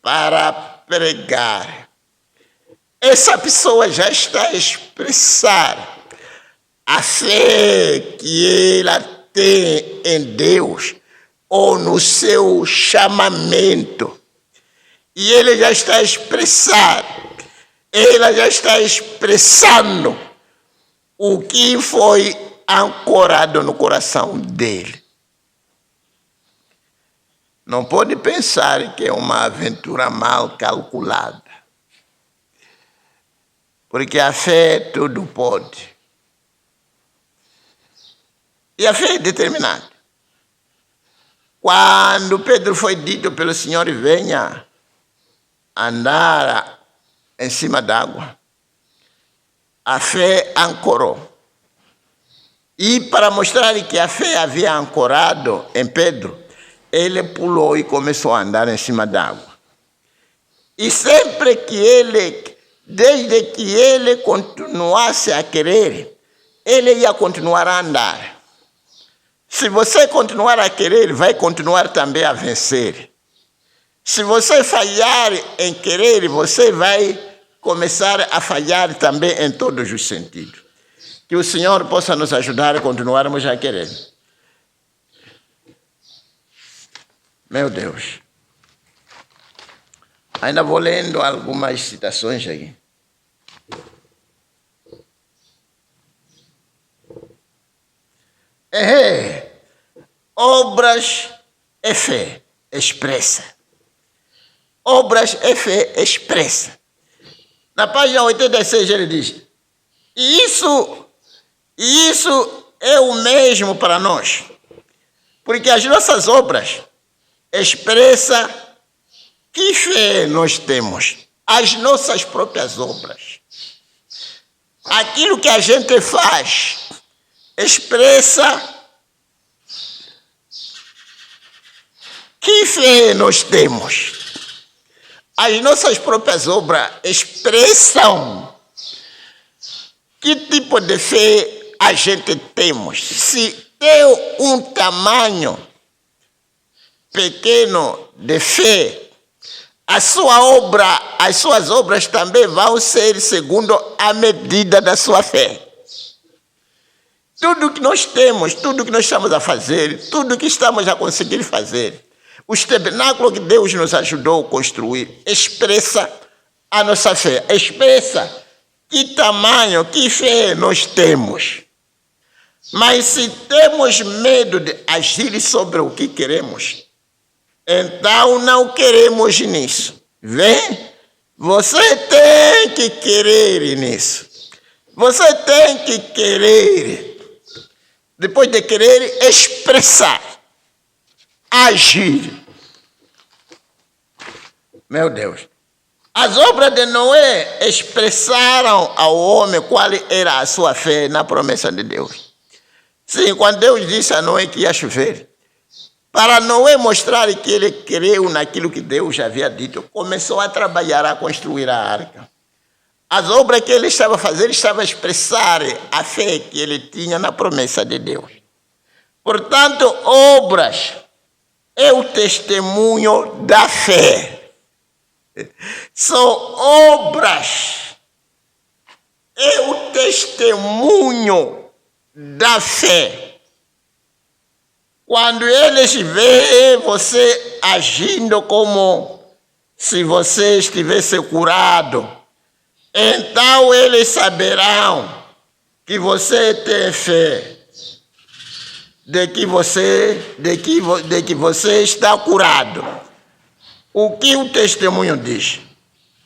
para pregar, essa pessoa já está a expressar a fé que ela tem em Deus ou no seu chamamento. E ele já está a expressar, ela já está expressando o que foi ancorado no coração dele. Não pode pensar que é uma aventura mal calculada. Porque a fé tudo pode. E a fé é determinada. Quando Pedro foi dito pelo Senhor, venha andar em cima d'água, a fé ancorou. E para mostrar que a fé havia ancorado em Pedro, ele pulou e começou a andar em cima d'água. E sempre que ele, desde que ele continuasse a querer, ele ia continuar a andar. Se você continuar a querer, vai continuar também a vencer. Se você falhar em querer, você vai começar a falhar também em todos os sentidos. Que o Senhor possa nos ajudar a continuarmos a querer. Meu Deus. Ainda vou lendo algumas citações aqui. Obras é fé expressa. Obras é fé expressa. Na página 86 ele diz, e isso é o mesmo para nós, porque as nossas obras expressam que fé nós temos, as nossas próprias obras. Aquilo que a gente faz expressa que fé nós temos. As nossas próprias obras expressam que tipo de fé a gente temos. Se tem um tamanho pequeno de fé, a sua obra, as suas obras também vão ser segundo a medida da sua fé. Tudo que nós temos, tudo que nós estamos a fazer, tudo que estamos a conseguir fazer, os tabernáculos que Deus nos ajudou a construir, expressa a nossa fé, expressa que tamanho, que fé nós temos. Mas se temos medo de agir sobre o que queremos, então não queremos nisso. Vem? Você tem que querer nisso. Você tem que querer. Depois de querer, expressar. Agir. Meu Deus. As obras de Noé expressaram ao homem qual era a sua fé na promessa de Deus. Sim, quando Deus disse a Noé que ia chover, para Noé mostrar que ele creu naquilo que Deus havia dito, começou a trabalhar, a construir a arca. As obras que ele estava a fazer estavam a expressar a fé que ele tinha na promessa de Deus. Portanto, obras é o testemunho da fé. São obras, é o testemunho da fé. Quando eles veem você agindo como se você estivesse curado, então eles saberão que você tem fé. de que você está curado. O que o testemunho diz?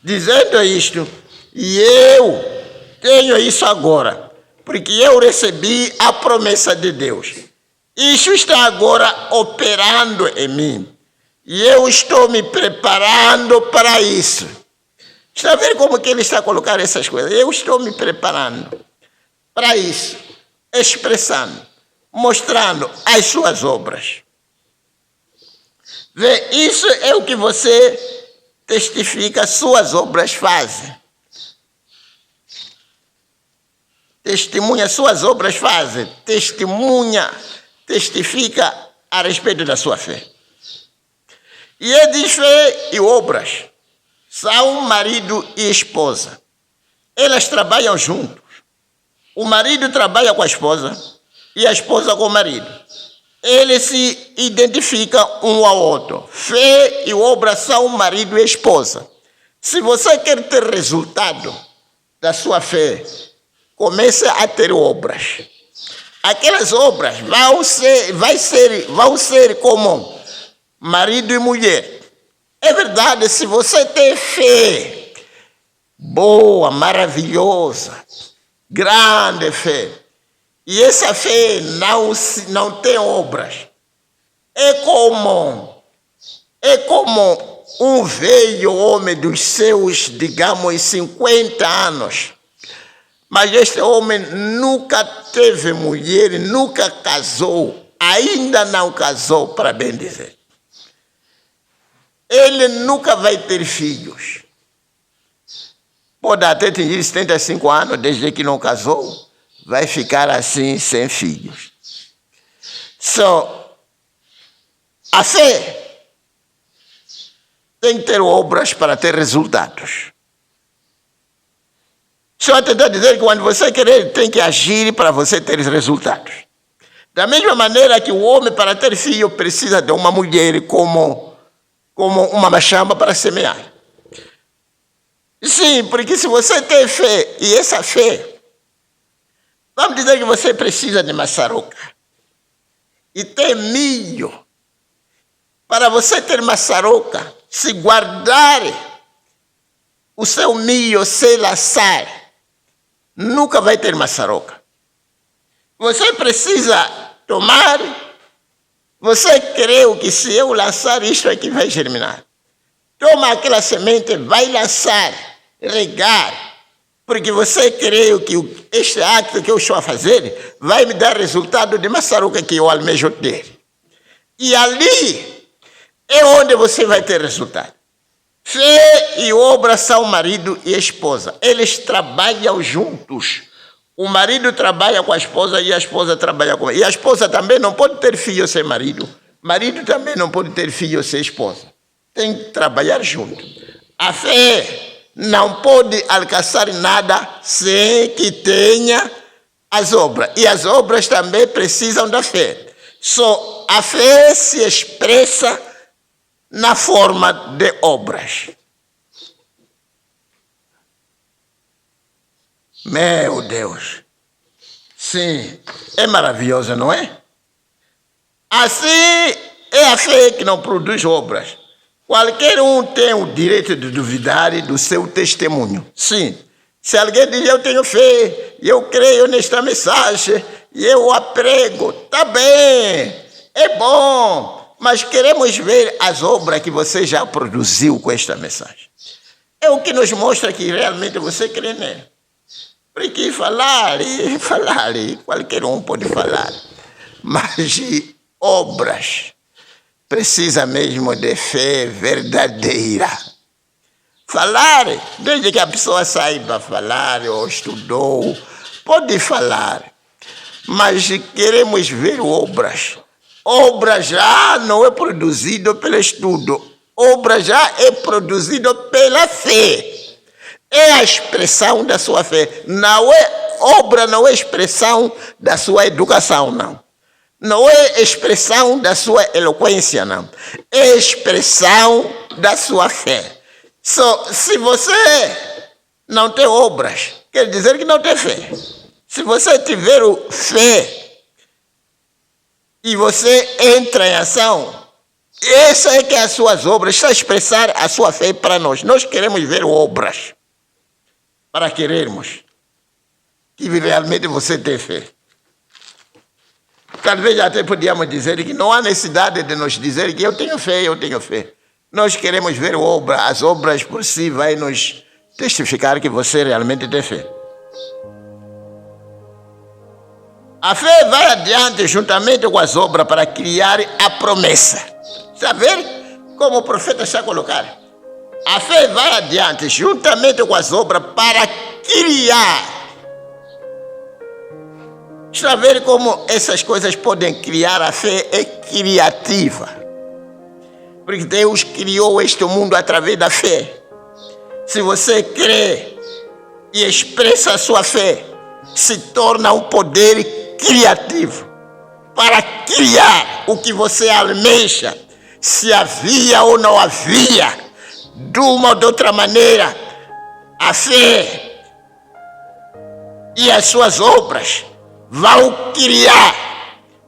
Dizendo isto, e eu tenho isso agora, porque eu recebi a promessa de Deus. Isso está agora operando em mim. E eu estou me preparando para isso. Está vendo como que ele está a colocar essas coisas? Eu estou me preparando para isso, expressando, mostrando as suas obras. Vê, isso é o que você testifica, suas obras fazem. Testemunha, suas obras fazem. Testemunha, testifica a respeito da sua fé. E ele diz fé e obras. São marido e esposa. Elas trabalham juntos. O marido trabalha com a esposa e a esposa com o marido. Eles se identificam um ao outro. Fé e obra são marido e esposa. Se você quer ter resultado da sua fé, comece a ter obras. Aquelas obras vão ser como marido e mulher. É verdade, se você tem fé boa, maravilhosa, grande fé, e essa fé não tem obras, é como um velho homem dos seus, digamos, 50 anos. Mas este homem nunca teve mulher, nunca casou, ainda não casou, para bem dizer. Ele nunca vai ter filhos. Pode até atingir 75 anos, desde que não casou, vai ficar assim, sem filhos. A fé tem que ter obras para ter resultados. Só tentar dizer que quando você querer, tem que agir para você ter resultados. Da mesma maneira que o homem, para ter filho, precisa de uma mulher como uma machamba para semear. Sim, porque se você tem fé, e essa fé, vamos dizer que você precisa de maçaroca, e tem milho. Para você ter maçaroca, se guardar o seu milho, se laçar, nunca vai ter maçaroca. Você precisa tomar. Você creu que se eu lançar isto aqui vai germinar. Toma aquela semente, vai lançar, regar, porque você creu que este ato que eu estou a fazer vai me dar resultado de maçaroca que eu almejo ter. E ali é onde você vai ter resultado. Fé e obra são marido e esposa. Eles trabalham juntos. O marido trabalha com a esposa e a esposa trabalha com ele. E a esposa também não pode ter filho sem marido. Marido também não pode ter filho sem esposa. Tem que trabalhar junto. A fé não pode alcançar nada sem que tenha as obras. E as obras também precisam da fé. Só a fé se expressa na forma de obras. Meu Deus. Sim, é maravilhoso, não é? Assim é a fé que não produz obras. Qualquer um tem o direito de duvidar do seu testemunho. Sim, se alguém diz eu tenho fé, eu creio nesta mensagem, e eu a prego, está bem, é bom, mas queremos ver as obras que você já produziu com esta mensagem. É o que nos mostra que realmente você crê nele. Porque falar, qualquer um pode falar, mas obras precisa mesmo de fé verdadeira. Falar, desde que a pessoa saiba falar ou estudou, pode falar, mas queremos ver obras. Obra já não é produzido pelo estudo, obra já é produzido pela fé. É a expressão da sua fé. Não é obra, não é expressão da sua educação, não. Não é expressão da sua eloquência, não. É expressão da sua fé. Se você não tem obras, quer dizer que não tem fé. Se você tiver fé, e você entra em ação, essa é que é as suas obras, está a expressar a sua fé para nós. Nós queremos ver obras para querermos que realmente você tem fé. Talvez até podíamos dizer que não há necessidade de nos dizer que eu tenho fé, eu tenho fé. Nós queremos ver obras, as obras por si vai nos testificar que você realmente tem fé. A fé vai adiante juntamente com as obras para criar a promessa. Saber como o profeta está a colocar? A fé vai adiante juntamente com as obras para criar. Saber como essas coisas podem criar a fé é criativa. Porque Deus criou este mundo através da fé. Se você crê e expressa a sua fé, se torna um poder criativo para criar o que você almeja, se havia ou não havia, de uma ou de outra maneira. A fé e as suas obras vão criar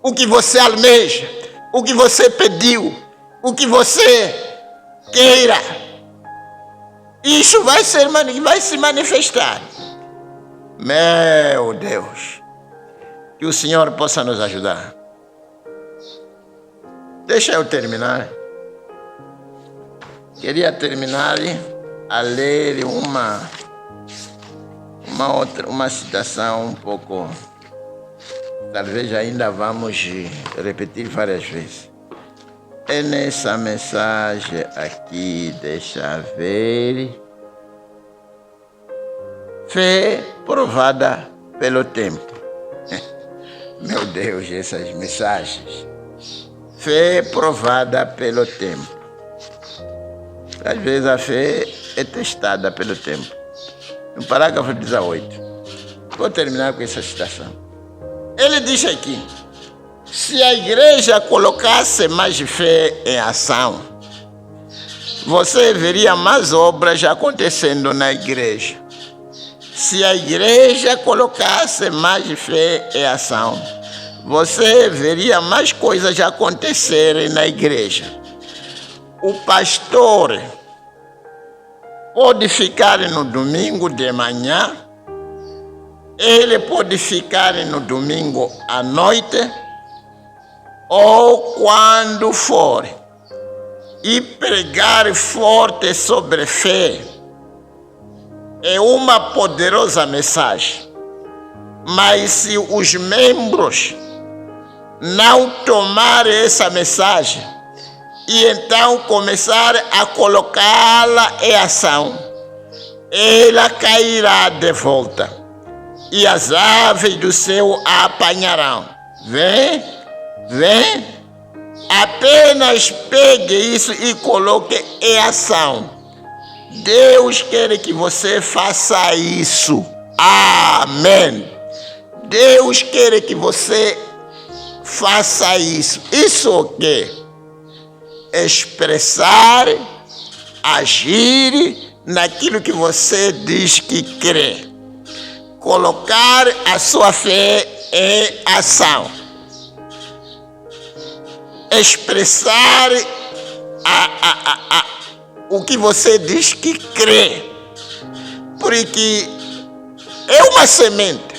o que você almeja, o que você pediu, o que você queira. Isso vai se manifestar. Meu Deus, que o Senhor possa nos ajudar. Deixa eu terminar. Queria terminar a ler uma citação um pouco. Talvez ainda vamos repetir várias vezes. É nessa mensagem aqui, deixa ver. Fé provada pelo tempo. Meu Deus, essas mensagens. Fé provada pelo tempo. Às vezes a fé é testada pelo tempo. No parágrafo 18. Vou terminar com essa citação. Ele diz aqui: se a igreja colocasse mais fé em ação, você veria mais obras acontecendo na igreja. Se a igreja colocasse mais fé em ação, você veria mais coisas acontecerem na igreja. O pastor pode ficar no domingo de manhã, ele pode ficar no domingo à noite, ou quando for, e pregar forte sobre fé. É uma poderosa mensagem. Mas se os membros não tomarem essa mensagem e então começar a colocá-la em ação, ela cairá de volta e as aves do céu a apanharão. Vem, apenas pegue isso e coloque em ação. Deus quer que você faça isso. Amém. Deus quer que você faça isso. Isso o quê? Expressar, agir naquilo que você diz que crê. Colocar a sua fé em ação. Expressar o que você diz que crê. Porque é uma semente.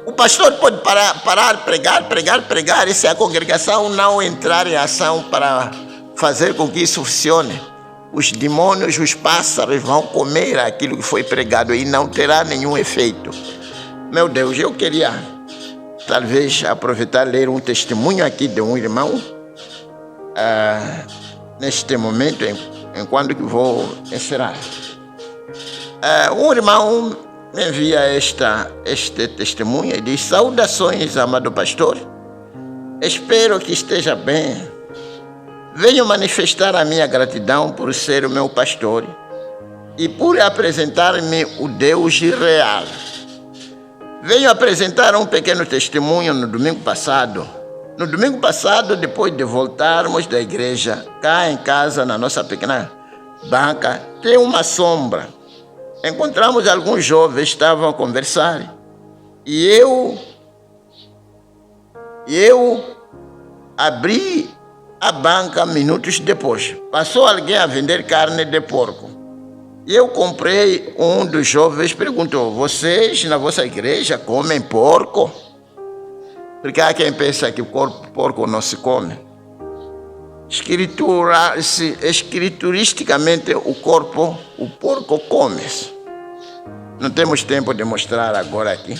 O pastor pode parar, pregar, e se a congregação não entrar em ação para fazer com que isso funcione, os demônios, os pássaros vão comer aquilo que foi pregado e não terá nenhum efeito. Meu Deus, eu queria talvez aproveitar e ler um testemunho aqui de um irmão, neste momento, enquanto que vou encerrar. Um irmão me envia este testemunho e diz: saudações, amado pastor. Espero que esteja bem. Venho manifestar a minha gratidão por ser o meu pastor e por apresentar-me o Deus real. Venho apresentar um pequeno testemunho no domingo passado. No domingo passado, depois de voltarmos da igreja, cá em casa, na nossa pequena banca, tem uma sombra. Encontramos alguns jovens, estavam a conversar. E eu Eu abri a banca minutos depois. Passou alguém a vender carne de porco. Eu comprei, um dos jovens perguntou: vocês na vossa igreja comem porco? Porque há quem pensa que o porco não se come. Escrituristicamente, o porco come-se. Não temos tempo de mostrar agora aqui.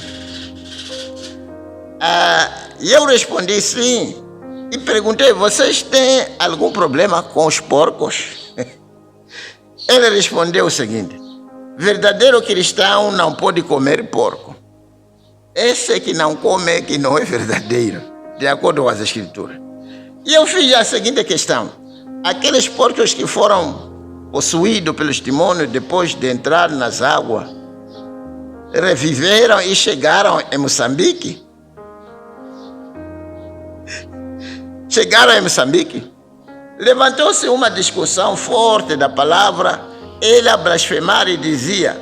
E eu respondi sim. E perguntei: vocês têm algum problema com os porcos? Ele respondeu o seguinte: verdadeiro cristão não pode comer porco. Esse que não come é que não é verdadeiro, de acordo com as escrituras. E eu fiz a seguinte questão: aqueles porcos que foram possuídos pelos demônios depois de entrar nas águas, reviveram e chegaram em Moçambique? Chegaram em Moçambique? Levantou-se uma discussão forte da palavra. Ele a blasfemar e dizia: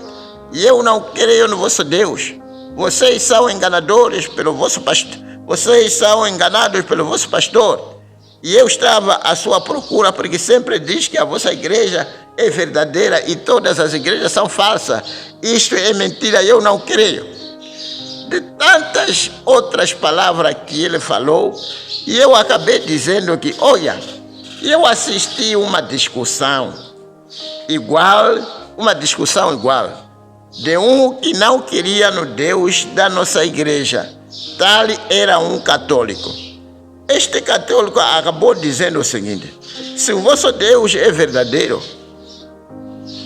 eu não creio no vosso Deus. Vocês são enganadores pelo vosso pastor. Vocês são enganados pelo vosso pastor. E eu estava à sua procura, porque sempre diz que a vossa igreja é verdadeira e todas as igrejas são falsas. Isto é mentira, eu não creio. De tantas outras palavras que ele falou, e eu acabei dizendo que, olha, eu assisti uma discussão igual, de um que não queria no Deus da nossa igreja. Tal era um católico. Este católico acabou dizendo o seguinte: se o vosso Deus é verdadeiro,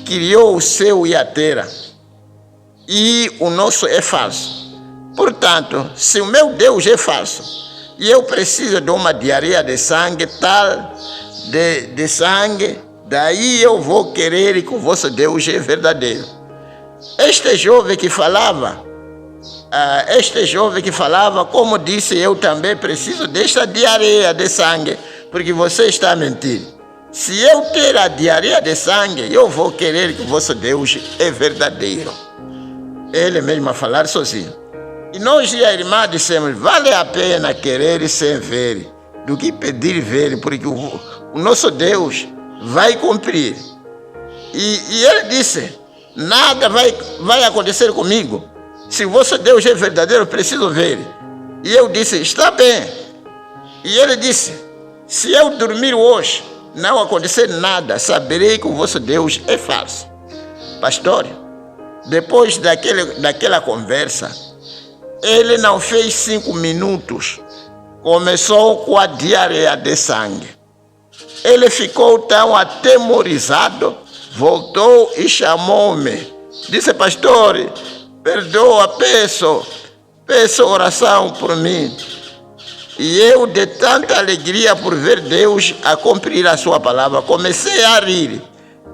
criou o céu e a terra, e o nosso é falso. Portanto, se o meu Deus é falso, e eu preciso de uma diarreia de sangue, de sangue, daí eu vou querer que o vosso Deus é verdadeiro. Este jovem que falava, como disse, eu também preciso desta diarreia de sangue, porque você está a mentir. Se eu ter a diarreia de sangue, eu vou querer que o vosso Deus é verdadeiro. Ele mesmo a falar sozinho. E nós e a irmã dissemos: vale a pena querer sem ver, do que pedir ver, porque o nosso Deus vai cumprir. E ele disse: nada vai acontecer comigo. Se o vosso Deus é verdadeiro, eu preciso ver. E eu disse: está bem. E ele disse: se eu dormir hoje, não acontecer nada, saberei que o vosso Deus é falso. Pastor, depois daquela conversa, ele não fez 5 minutos, começou com a diarreia de sangue. Ele ficou tão atemorizado, voltou e chamou-me. Disse: pastor, perdoa, peço oração por mim. E eu, de tanta alegria por ver Deus a cumprir a sua palavra, comecei a rir.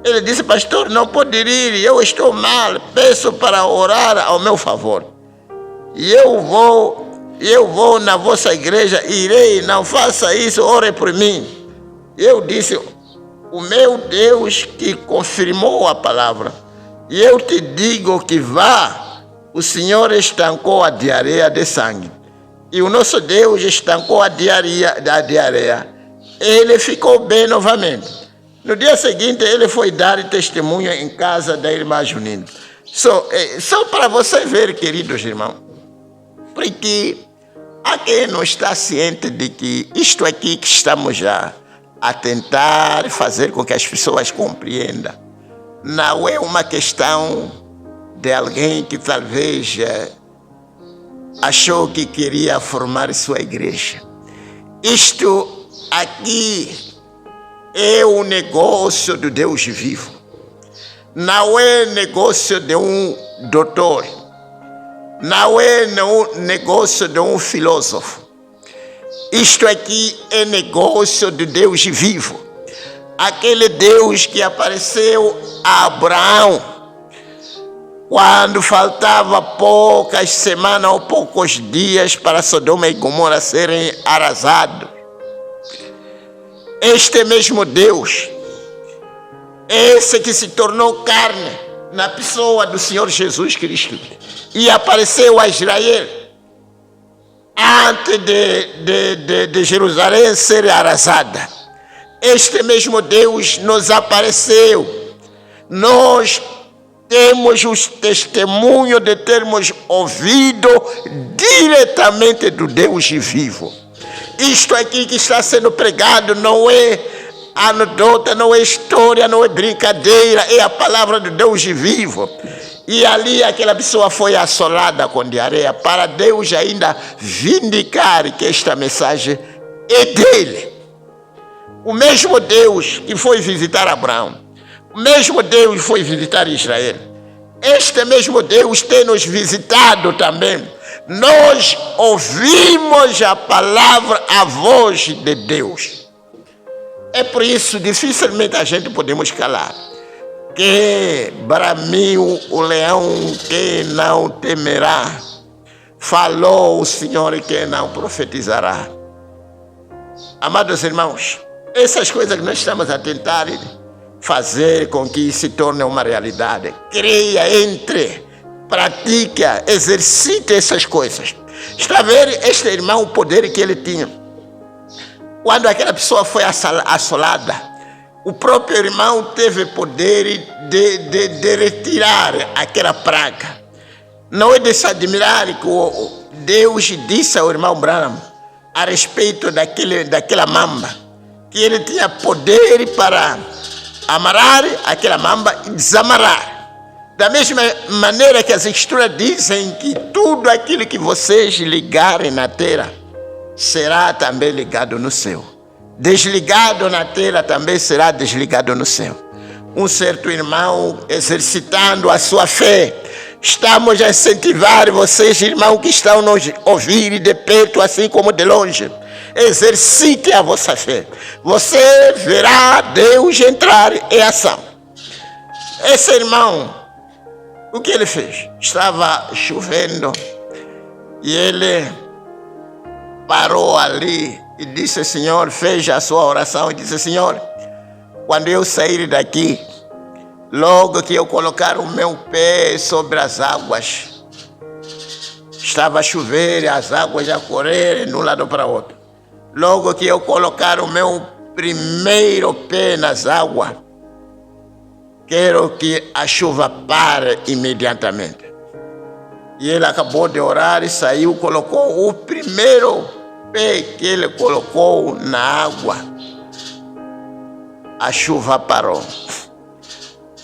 Ele disse: pastor, não pode rir, eu estou mal, peço para orar ao meu favor. E eu vou na vossa igreja, irei, não faça isso, ore por mim. Eu disse: o meu Deus que confirmou a palavra, e eu te digo que vá. O Senhor estancou a diarreia de sangue. E o nosso Deus estancou a diarreia. Ele ficou bem novamente. No dia seguinte, ele foi dar testemunho em casa da irmã Junina. Só para você ver, queridos irmãos, porque há quem não está ciente de que isto aqui que estamos já a tentar fazer com que as pessoas compreendam, não é uma questão de alguém que talvez achou que queria formar sua igreja. Isto aqui é um negócio do Deus vivo. Não é negócio de um doutor. Não é negócio de um filósofo. Isto aqui é negócio do Deus vivo. Aquele Deus que apareceu a Abraão quando faltava poucas semanas ou poucos dias para Sodoma e Gomorra serem arrasados. Este mesmo Deus, esse que se tornou carne na pessoa do Senhor Jesus Cristo e apareceu a Israel, antes de Jerusalém ser arrasada. Este mesmo Deus nos apareceu. Nós temos o testemunho de termos ouvido diretamente do Deus vivo. Isto aqui que está sendo pregado não é anedota, não é história, não é brincadeira, é a palavra de Deus vivo. E ali aquela pessoa foi assolada com diarreia para Deus ainda vindicar que esta mensagem é dele. O mesmo Deus que foi visitar Abraão, o mesmo Deus que foi visitar Israel, este mesmo Deus tem nos visitado também. Nós ouvimos a palavra, a voz de Deus. É por isso dificilmente a gente podemos calar. Que bramiu o leão que não temerá, falou o Senhor que não profetizará. Amados irmãos, essas coisas que nós estamos a tentar fazer com que se torne uma realidade. Creia, entre, pratica, exercite essas coisas. Está a ver este irmão, o poder que ele tinha. Quando aquela pessoa foi assolada, o próprio irmão teve poder de retirar aquela praga. Não é de se admirar que Deus disse ao irmão Branham a respeito daquela mamba, que ele tinha poder para amarrar aquela mamba e desamarrar. Da mesma maneira que as escrituras dizem que tudo aquilo que vocês ligarem na terra será também ligado no céu. Desligado na terra também será desligado no céu. Um certo irmão exercitando a sua fé. Estamos a incentivar vocês, irmãos, que estão nos ouvir de perto, assim como de longe. Exercite a vossa fé. Você verá Deus entrar em ação. Esse irmão, o que ele fez? Estava chovendo e ele parou ali e disse: Senhor, fez a sua oração e disse: Senhor, quando eu sair daqui, logo que eu colocar o meu pé sobre as águas, estava a chover e as águas a correr de um lado para o outro. Logo que eu colocar o meu primeiro pé nas águas, quero que a chuva pare imediatamente. E ele acabou de orar e saiu, colocou o primeiro pé que ele colocou na água. A chuva parou.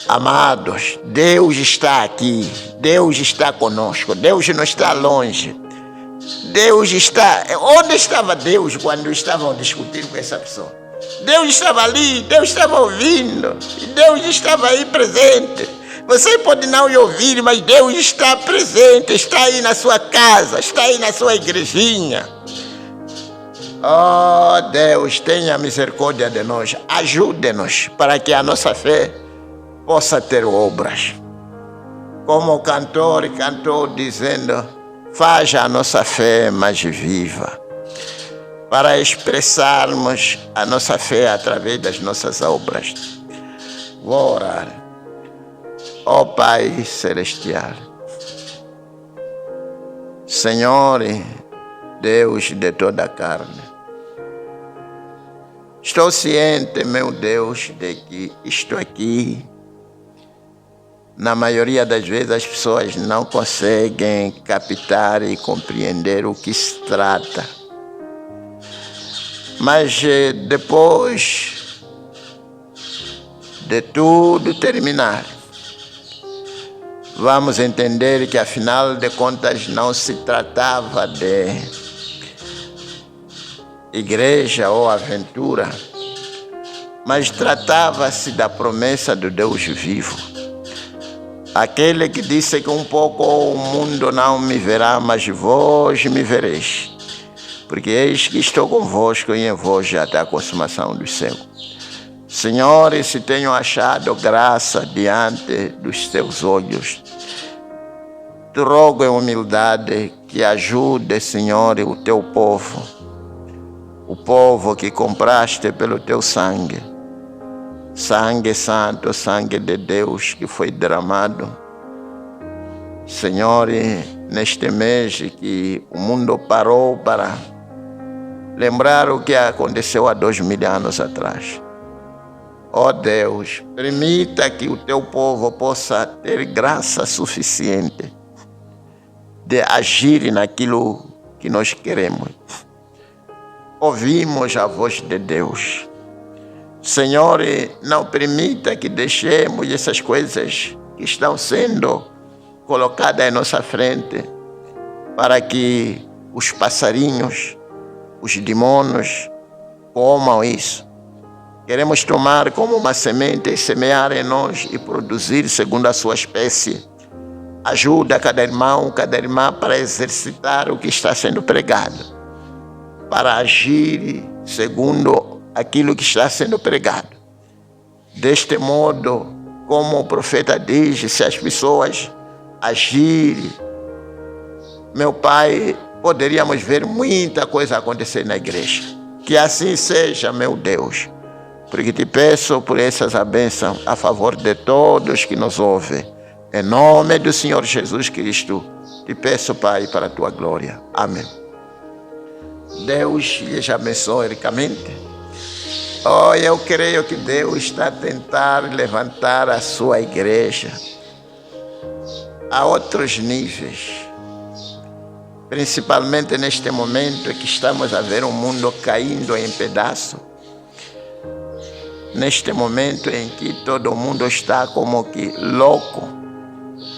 Amados, Deus está aqui, Deus está conosco, Deus não está longe. Deus está... Onde estava Deus quando estavam discutindo com essa pessoa? Deus estava ali, Deus estava ouvindo, Deus estava aí presente. Você pode não ouvir, mas Deus está presente, está aí na sua casa, está aí na sua igrejinha. Oh Deus, tenha misericórdia de nós, ajude-nos para que a nossa fé possa ter obras. Como o cantor cantou dizendo: faz a nossa fé mais viva, para expressarmos a nossa fé através das nossas obras. Vou orar. Ó Pai Celestial, Senhor, Deus de toda a carne, estou ciente, meu Deus, de que isto aqui, na maioria das vezes, as pessoas não conseguem captar e compreender o que se trata. Mas depois de tudo terminar, vamos entender que, afinal de contas, não se tratava de igreja ou aventura, mas tratava-se da promessa do Deus vivo. Aquele que disse que um pouco o mundo não me verá, mas vós me vereis. Porque eis que estou convosco e em vós já está a consumação do céu. Senhor, se tenho achado graça diante dos teus olhos, te rogo em humildade que ajude, Senhor, o teu povo, o povo que compraste pelo teu sangue, sangue santo, sangue de Deus que foi derramado Senhor, neste mês que o mundo parou para lembrar o que aconteceu há 2000 anos atrás. Ó Deus, permita que o teu povo possa ter graça suficiente de agir naquilo que nós queremos. Ouvimos a voz de Deus. Senhor, não permita que deixemos essas coisas que estão sendo colocadas em nossa frente para que os passarinhos, os demônios comam isso. Queremos tomar como uma semente e semear em nós e produzir segundo a sua espécie. Ajuda cada irmão, cada irmã para exercitar o que está sendo pregado, para agir segundo aquilo que está sendo pregado. Deste modo, como o profeta diz, se as pessoas agirem, meu Pai, poderíamos ver muita coisa acontecer na igreja. Que assim seja, meu Deus, porque te peço por essas bênçãos a favor de todos que nos ouvem. Em nome do Senhor Jesus Cristo, te peço, Pai, para a tua glória. Amém. Deus lhes abençoe ricamente. Eu creio que Deus está a tentar levantar a sua igreja a outros níveis. Principalmente neste momento que estamos a ver o mundo caindo em pedaços. Neste momento em que todo mundo está como que louco.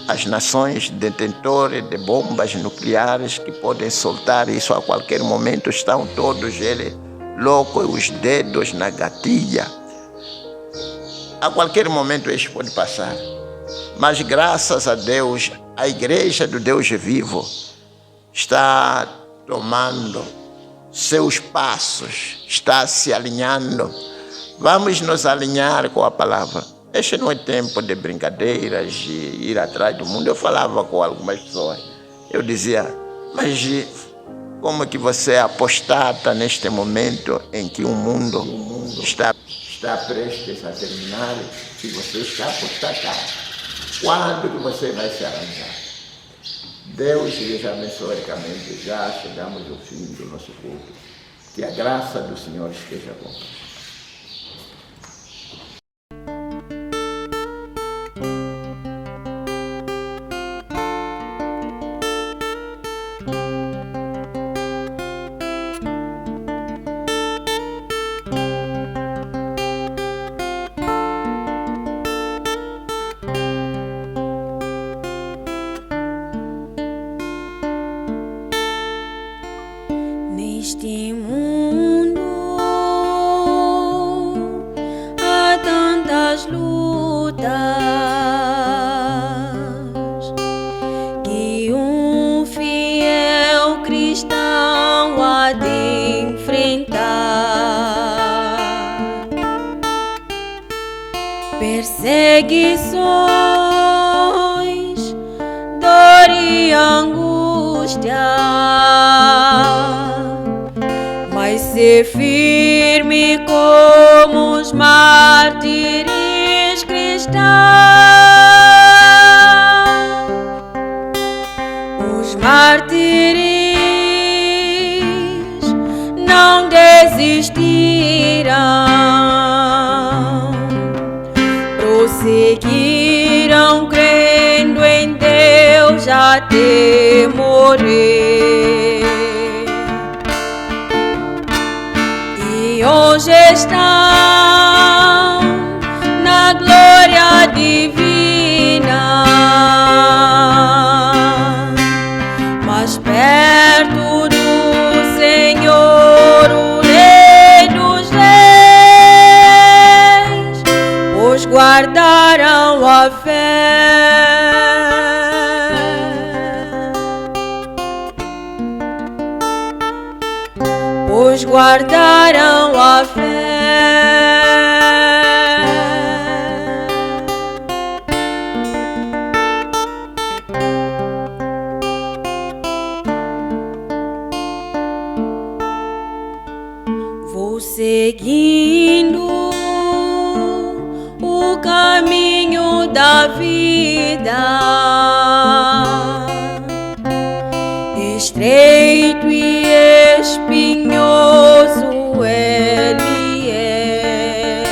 As nações detentoras de bombas nucleares que podem soltar isso a qualquer momento estão todos eles loucos, os dedos na gatilha. A qualquer momento isso pode passar. Mas graças a Deus, a igreja do Deus vivo está tomando seus passos, está se alinhando. Vamos nos alinhar com a palavra. Este não é tempo de brincadeiras, de ir atrás do mundo. Eu falava com algumas pessoas, eu dizia, mas como que você apostata neste momento em que o mundo está prestes a terminar, se você está apostatado? Quando que você vai se arranjar? Deus lhes abençoe ricamente. Já chegamos ao fim do nosso culto. Que a graça do Senhor esteja conosco. Neste mundo há tantas lutas que um fiel cristão há de enfrentar. Perseguições, dor e angústia. Mas ser firme como os mártires cristãos. Os mártires não desistiram, prosseguiram crendo em Deus até morrer. Hoje estão na glória divina, mais perto do Senhor, o Rei dos Reis, pois guardaram a fé. Pois guardaram a fé. Vou seguindo o caminho da vida. estreito e espinhoso ele é,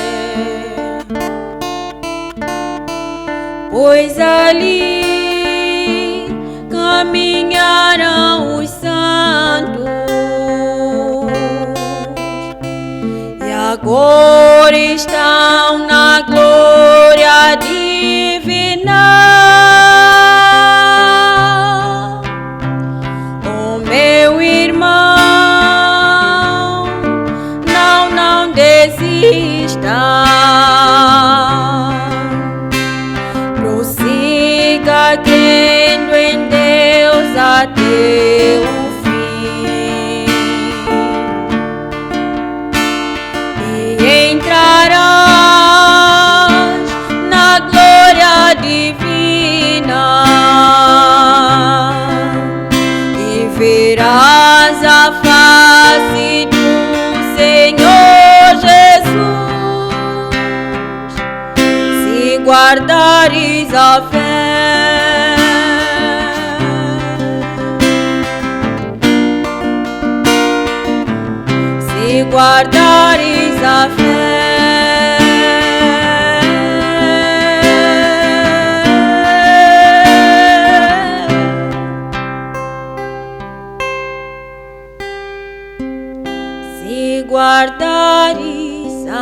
pois ali caminharão os santos, e agora estão na glória divina. Oh, meu irmão, não desista, prossiga crendo em Deus até o fim, e entrarás na glória divina, e verás a face do Senhor Jesus, se guardares a fé. Se guardares a fé. Se guardares a